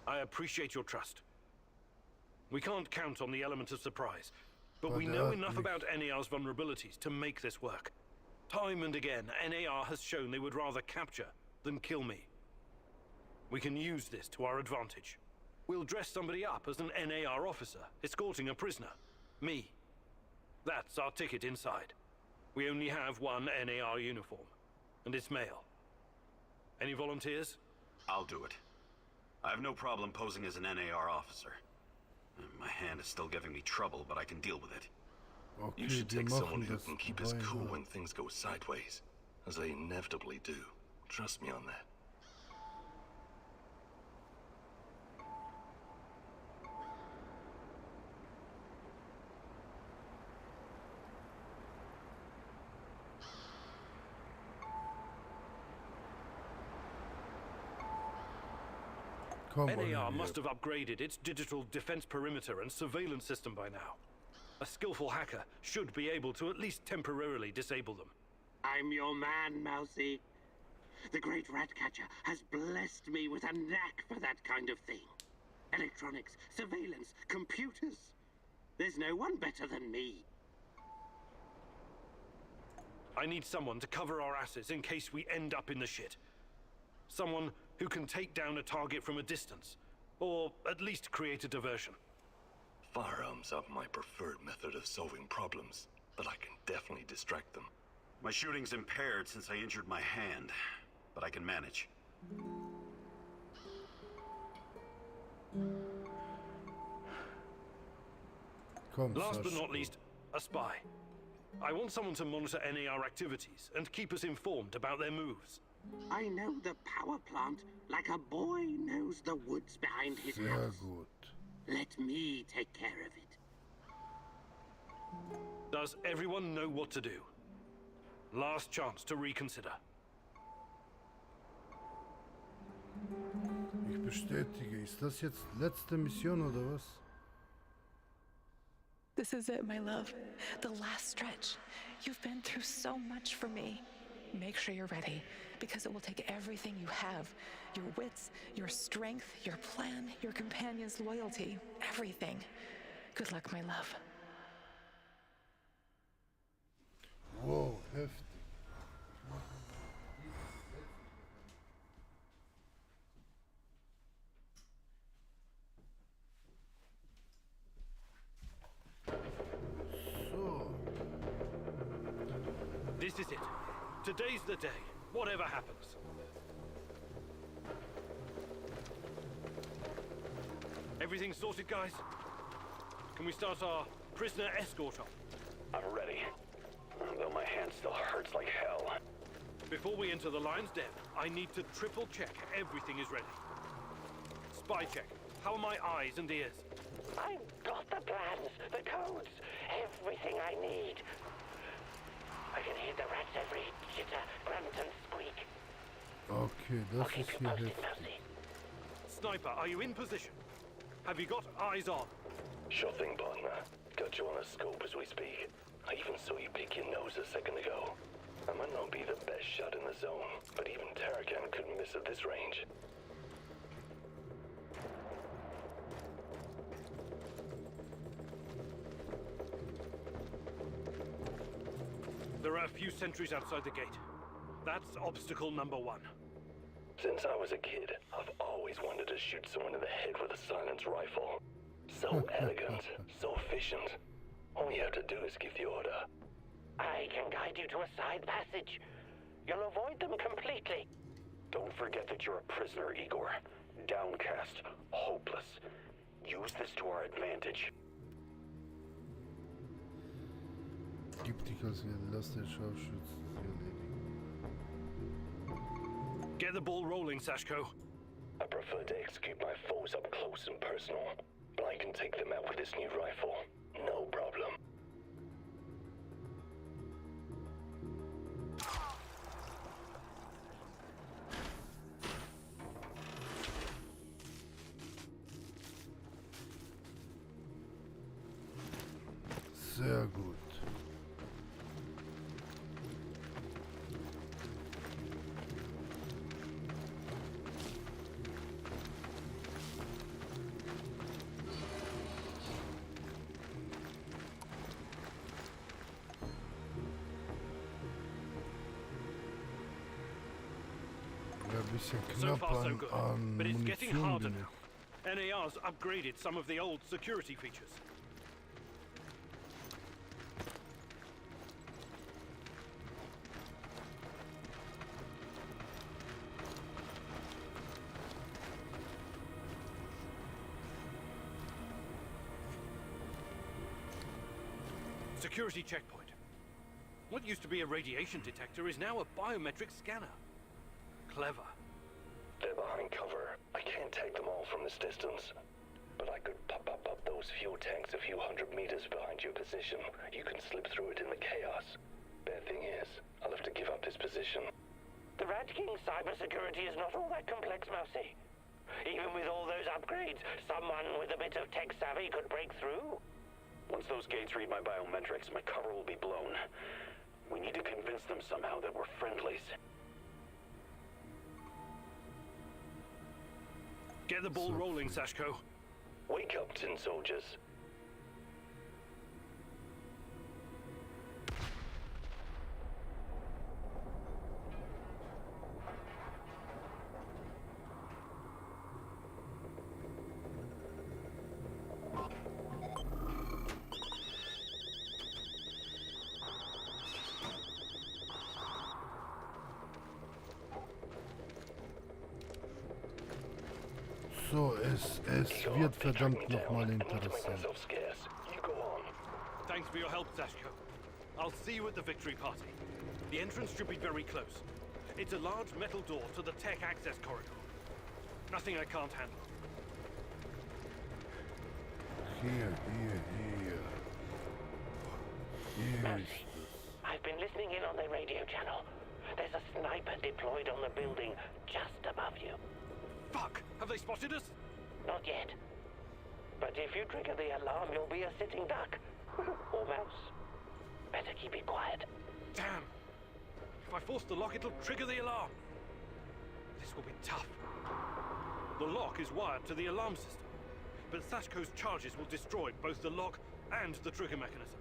I appreciate your trust. We can't count on the element of surprise, but we know enough about NAR's vulnerabilities to make this work. Time and again, NAR has shown they would rather capture than kill me. We can use this to our advantage. We'll dress somebody up as an NAR officer, escorting a prisoner. Me. That's our ticket inside. We only have one NAR uniform, and it's male. Any volunteers? I'll do it. I have no problem posing as an NAR officer. My hand is still giving me trouble, but I can deal with it. Okay, You should wir take someone machen who das can keep us cool beinahe. when things go sideways, as they inevitably do. Trust me on that. Komm, NAR Olivia. must have upgraded its digital defense perimeter and surveillance system by now. A skillful hacker should be able to at least temporarily disable them. I'm your man, Mousy. The great Ratcatcher has blessed me with a knack for that kind of thing. Electronics, surveillance, computers. There's no one better than me. I need someone to cover our asses in case we end up in the shit. Someone who can take down a target from a distance, or at least create a diversion. Firearms are my preferred method of solving problems, but I can definitely distract them. My shooting's impaired since I injured my hand, but I can manage. Komm, Last but Sascha. not least, a spy. I want someone to monitor NAR activities and keep us informed about their moves. I know the power plant like a boy knows the woods behind his Sehr house. gut. Let me take care of it. Does everyone know what to do? Last chance to reconsider. Ich bestätige. Ist das jetzt letzte Mission oder was? This is it, my love. The last stretch. You've been through so much for me. Make sure you're ready, because it will take everything you have. Your wits, your strength, your plan, your companion's loyalty, everything. Good luck, my love. Wow, heftig. So. This is it. Today's the day, whatever happens. Everything sorted, guys? Can we start our prisoner escort off? I'm ready. Though my hand still hurts like hell. Before we enter the lion's den, I need to triple check everything is ready. Spy check. How are my eyes and ears? I've got the plans, the codes, everything I need. I can hear the rats every jitter, grunt and squeak. Okay, I'll das keep ist you hier posted, heftig. Mousy. Sniper, are you in position? Have you got eyes on? Sure thing, partner. Got you on a scope as we speak. I even saw you pick your nose a second ago. I might not be the best shot in the zone, but even Tarakan couldn't miss at this range. There are a few sentries outside the gate. That's obstacle number 1. Since I was a kid, I've always wanted to shoot someone in the head with a silence rifle. So elegant, so efficient. All you have to do is give the order. I can guide you to a side passage. You'll avoid them completely. Don't forget that you're a prisoner, Igor. Downcast, hopeless. Use this to our advantage. Gib dich als lass den Scharfschützen sie erledigen. Get the ball rolling, Sashko. I prefer to execute my foes up close and personal, but I can take them out with this new rifle. No problem. Sehr gut. Ja, ein bisschen So knapp far, so an, good. an But it's getting Munition harder bin now. ich. NAR's upgraded some of the old security features. Security checkpoint. What used to be a radiation detector is now a biometric scanner. Clever. They're behind cover. I can't take them all from this distance. But I could pop up those fuel tanks a few hundred meters behind your position. You can slip through it in the chaos. Bad thing is, I'll have to give up this position. The Rat King's cybersecurity is not all that complex, Mousy. Even with all those upgrades, someone with a bit of tech savvy could break through. Once those gates read my biometrics, my cover will be blown. We need to convince them somehow that we're friendlies. Get the ball rolling, Sashko. Wake up, tin soldiers. So, es wird verdammt nochmal interessant. Thanks for your help, Sashko. I'll see you at the victory party. The entrance should be very close. It's a large metal door to the tech access corridor. Nothing I can't handle. Hier. Hier ist I've been listening in on their radio channel. There's a sniper deployed on the building just above you. Fuck! Have they spotted us? Not yet. But if you trigger the alarm, you'll be a sitting duck. Or mouse. Better keep it quiet. Damn! If I force the lock, it'll trigger the alarm. This will be tough. The lock is wired to the alarm system, but Sashko's charges will destroy both the lock and the trigger mechanism.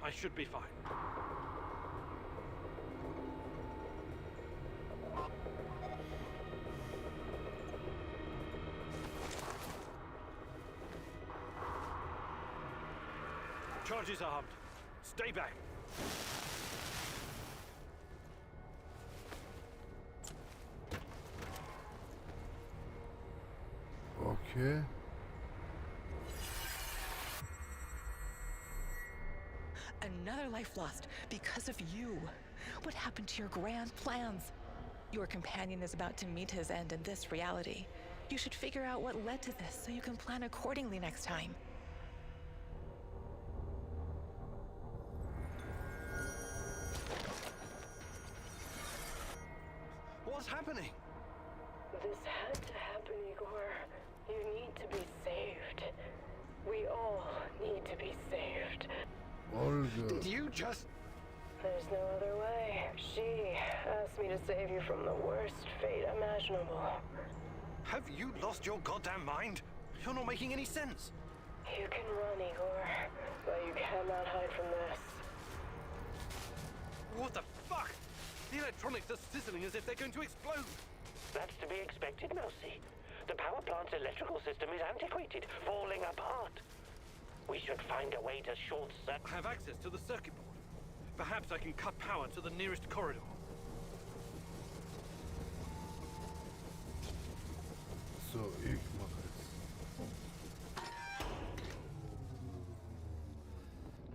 I should be fine. Charges armed. Stay back. Okay. Another life lost because of you. What happened to your grand plans? Your companion is about to meet his end in this reality. You should figure out what led to this so you can plan accordingly next time. What's happening? This had to happen, Igor. You need to be saved. We all need to be saved. Olga. Did you just... There's no other way. She asked me to save you from the worst fate imaginable. Have you lost your goddamn mind? You're not making any sense. You can run, Igor, but you cannot hide from this. What the fuck? The electronics are sizzling as if they're going to explode. That's to be expected, Mousy. The power plant's electrical system is antiquated, falling apart. We should find a way to short-circuit. I have access to the circuit board. Perhaps I can cut power to the nearest corridor. So, ich mache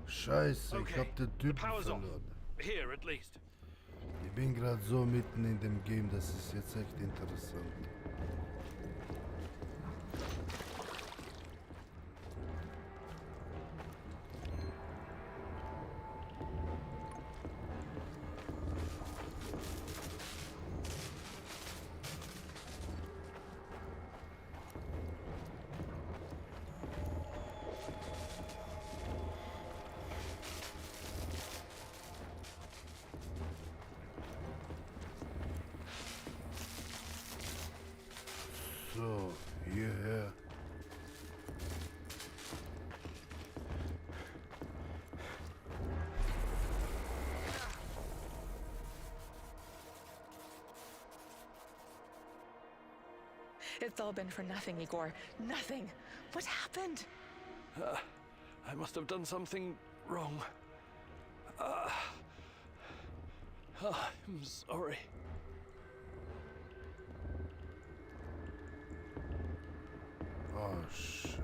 es. Scheiße, ich hab den the Typen power's off. verloren. Here, at least. Ich bin gerade so mitten in dem Game, das ist jetzt echt interessant. So, hierher. It's all been for nothing, Igor. Nothing. What happened? I must have done something wrong. I'm sorry. Oh, Scheiße.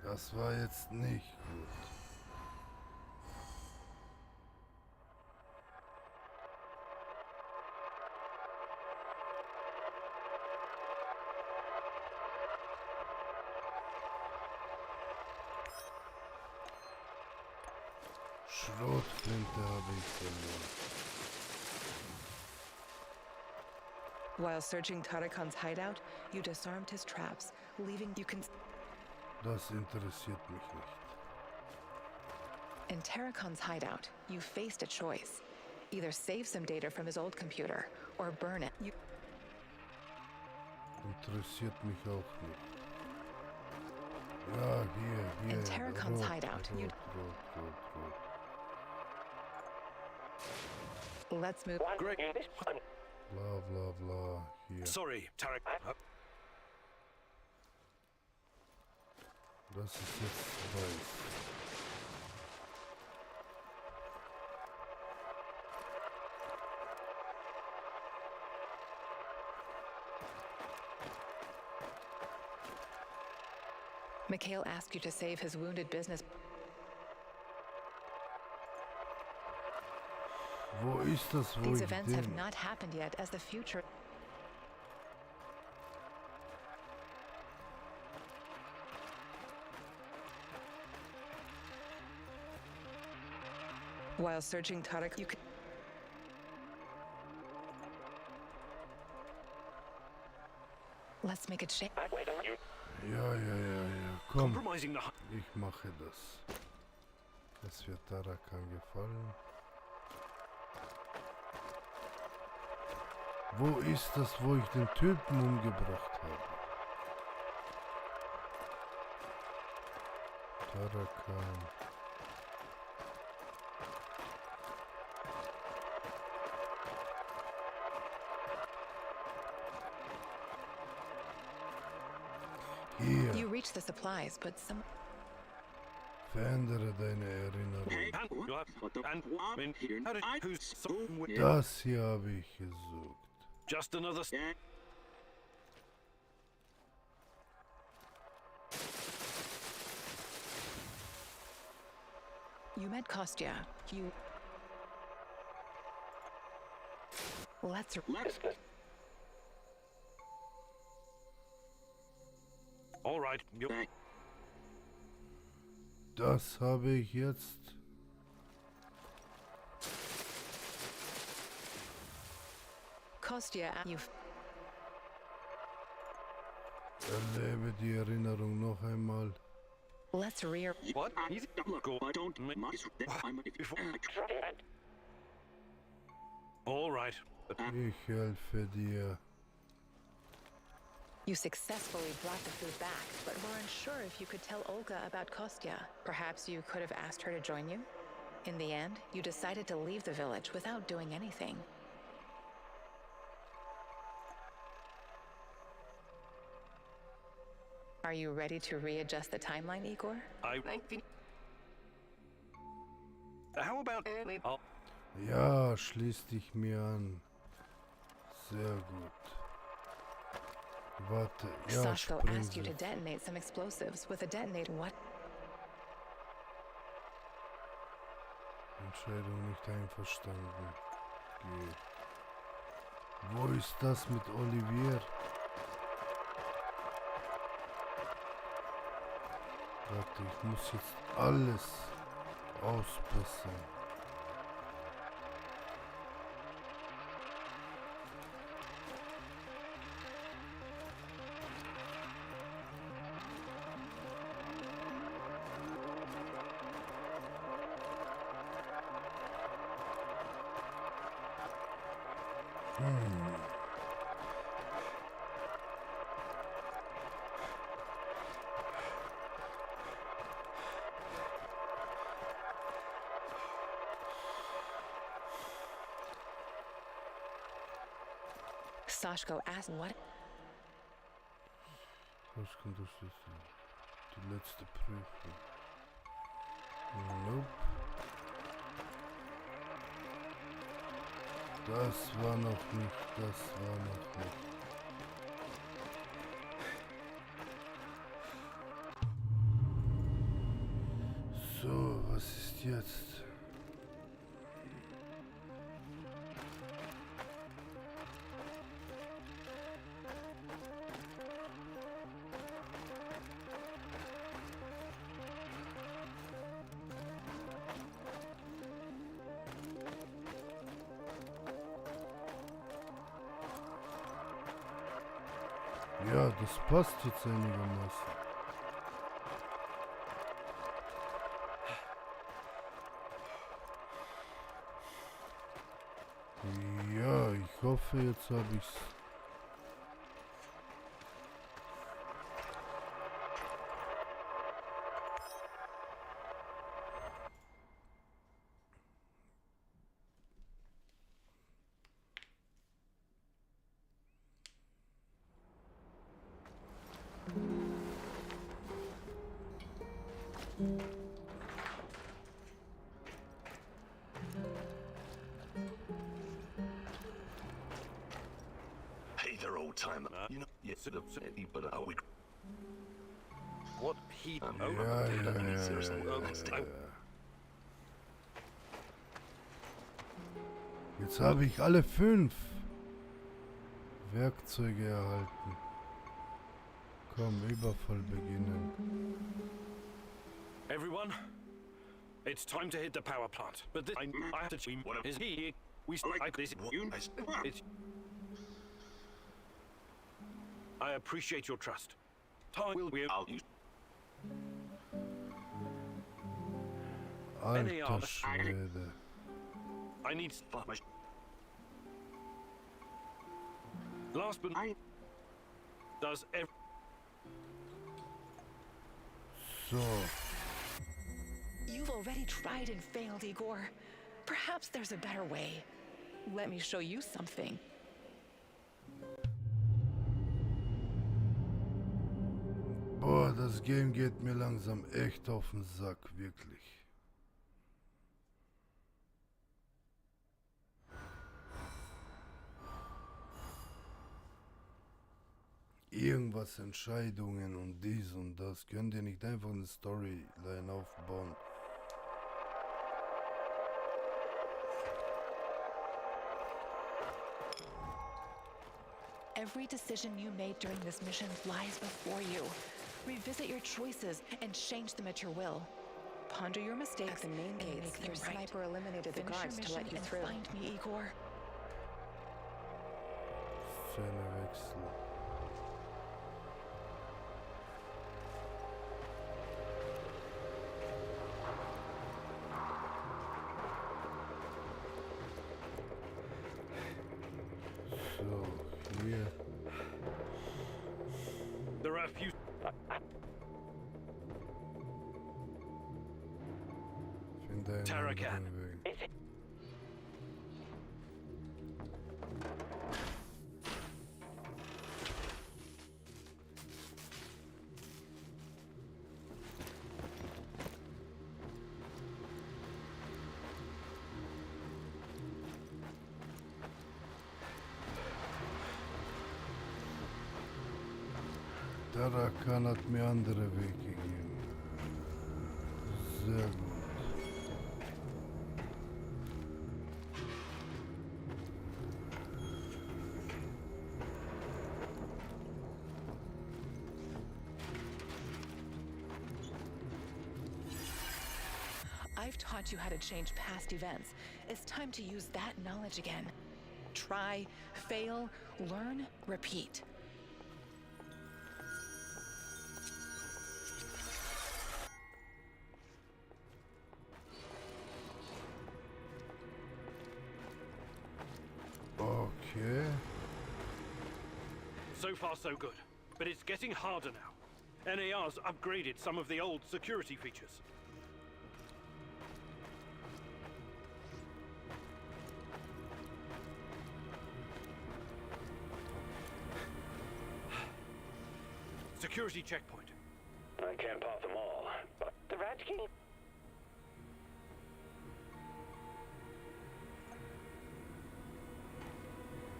Das war jetzt nicht gut. Schrotflinte habe ich verloren. While searching Tarakan's hideout, you disarmed his traps, leaving you can... Das interessiert mich nicht. In Tarakan's hideout, you faced a choice. Either save some data from his old computer, or burn it. You... Interessiert mich auch nicht. Ja, hier. In Tarakan's hideout, you... Rot. Let's move... Great. Bla, bla, bla. Hier. Sorry, Tarak. Das ist jetzt weiß. Mikhail asked you to save his wounded business... Wo ist das, wo These ich events have bin? not happened yet, as the future... While searching Tarak, you can... Let's make it shake. Ja. Komm, Compromising the... ich mache das. Das wird Tarakan gefallen. Wo ist das, wo ich den Typen umgebracht habe? Tarakan. Hier. You reach the supplies, but some. Verändere deine Erinnerung. And Das hier habe ich gesucht. just another. You met Kostya. You. Let's. All right, you. Das habe ich jetzt. Kostya, you. Erlebe die Erinnerung noch einmal. Let's rear. What? Don't make my. All right. Ich helfe dir. You successfully brought the food back, but were unsure if you could tell Olga about Kostya. Perhaps you could have asked her to join you? In the end, you decided to leave the village without doing anything. Are you ready to readjust the timeline, Igor? How about? Ja, schließ dich mir an. Sehr gut. Warte, ja, Sashko spring asked you to sie. detonate some explosives with a detonator. What? Entscheidung nicht einverstanden. Geh. Wo ist das mit Olivier? Warte, ich muss jetzt alles ausbessern. Sashko asked what? Was kommt das jetzt? Die letzte Prüfung. Nope. Das war noch nicht, das war noch nicht. So, was ist jetzt? Ja, das passt jetzt einigermaßen. Ja, ich hoffe, jetzt habe ich's. Hey there, old timer. You know, yes, but we. What he? Jetzt habe ich alle 5 Werkzeuge erhalten. Komm, Überfall beginnen. Everyone, it's time to hit the power plant. But this, I have to. What is he? We like this. It's, I appreciate your trust. Time will be. Alter Schwede. I need. Last but does every So. You've already tried and failed, Igor. Perhaps there's a better way. Let me show you something. Boah, das Game geht mir langsam echt auf den Sack, wirklich. Irgendwas, Entscheidungen und dies und das. Könnt ihr nicht einfach eine Storyline aufbauen? Every decision you made during this mission lies before you. Revisit your choices and change them at your will. Ponder your mistakes at the main gates. Your sniper eliminated the guards to let you through. Find me, Igor. Szenewechsel. So, hier. There are a few. Finde einen Tarakan. anderen Weg. Tarakan hat mir andere Wege gegeben. Sehr gut. I've taught you how to change past events. It's time to use that knowledge again. Try, fail, learn, repeat. Okay. So far, so good. But it's getting harder now. NAR's upgraded some of the old security features. Security checkpoint. I can't pop them all, but the Rat King.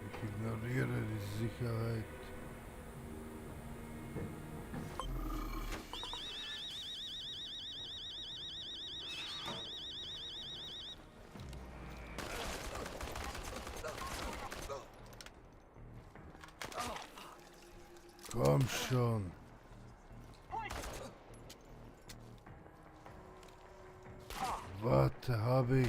Ich ignoriere die Sicherheit. Komm schon. Warte, habe ich.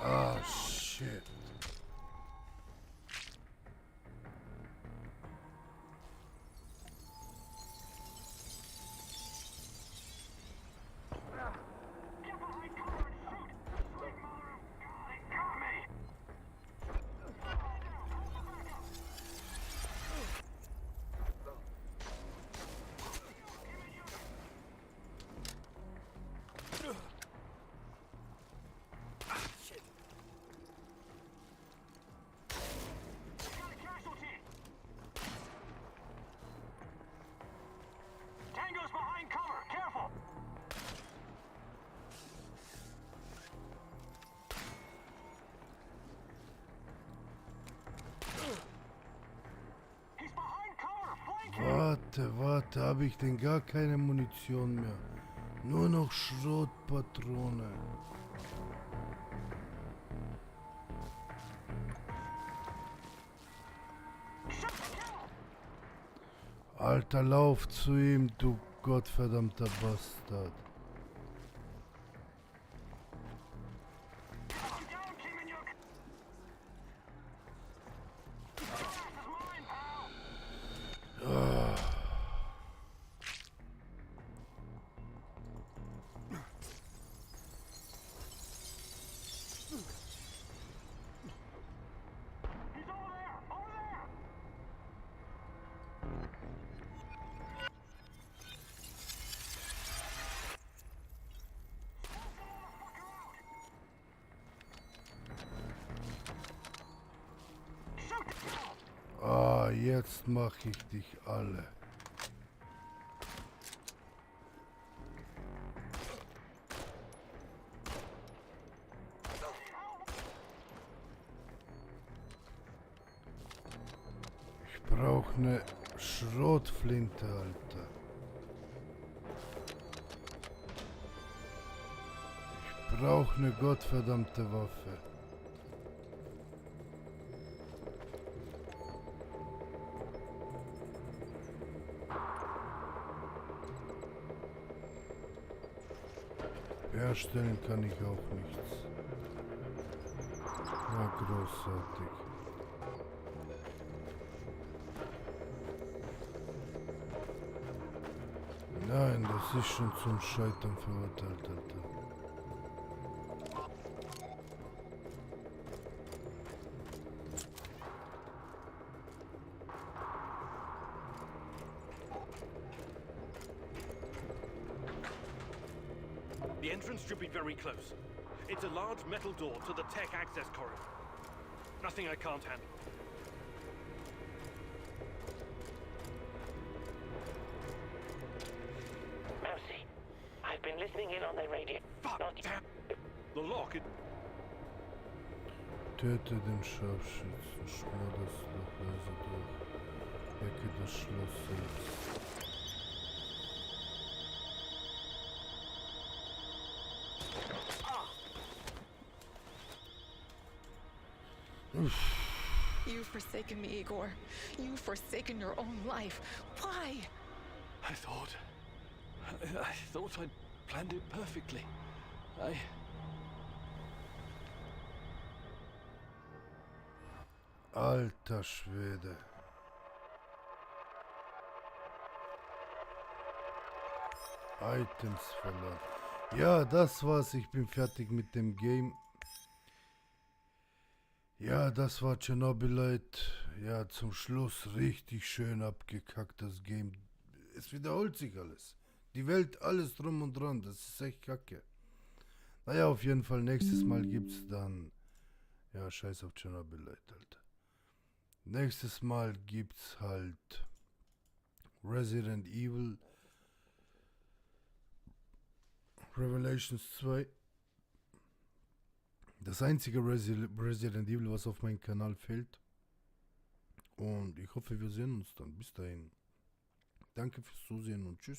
Ah, shit. Tango's behind cover. Careful. He's behind cover. Flanking. Warte, habe ich denn gar keine Munition mehr? Nur noch Schrotpatrone. Alter, lauf zu ihm, du gottverdammter Bastard. jetzt mache ich dich alle. Ich brauche eine Schrotflinte, Alter. Ich brauche eine gottverdammte Waffe. Herstellen kann ich auch nichts. Na, großartig. Nein, das ist schon zum Scheitern verurteilt, Alter. The entrance should be very close. It's a large metal door to the tech access corridor. Nothing I can't handle. Mousy, I've been listening in on their radio. Fuck! Damn. The lock, it... Töte den Scharfschützen, schmor das Loch leise durch. Hacke das Schloss selbst. You've forsaken me, Igor. You've forsaken your own life. Why? I thought I'd planned it perfectly. Alter Schwede. Items verloren. Ja, das war's. Ich bin fertig mit dem Game. Ja, das war Chernobylite. Ja, zum Schluss richtig schön abgekackt, das Game. Es wiederholt sich alles. Die Welt, alles drum und dran. Das ist echt kacke. Naja, auf jeden Fall, nächstes Mal gibt's dann... Ja, scheiß auf Chernobylite, Alter. Nächstes Mal gibt's halt... Resident Evil... Revelations 2. Das einzige Resident Evil, was auf meinem Kanal fehlt. Und ich hoffe, wir sehen uns dann. Bis dahin. Danke fürs Zusehen und tschüss.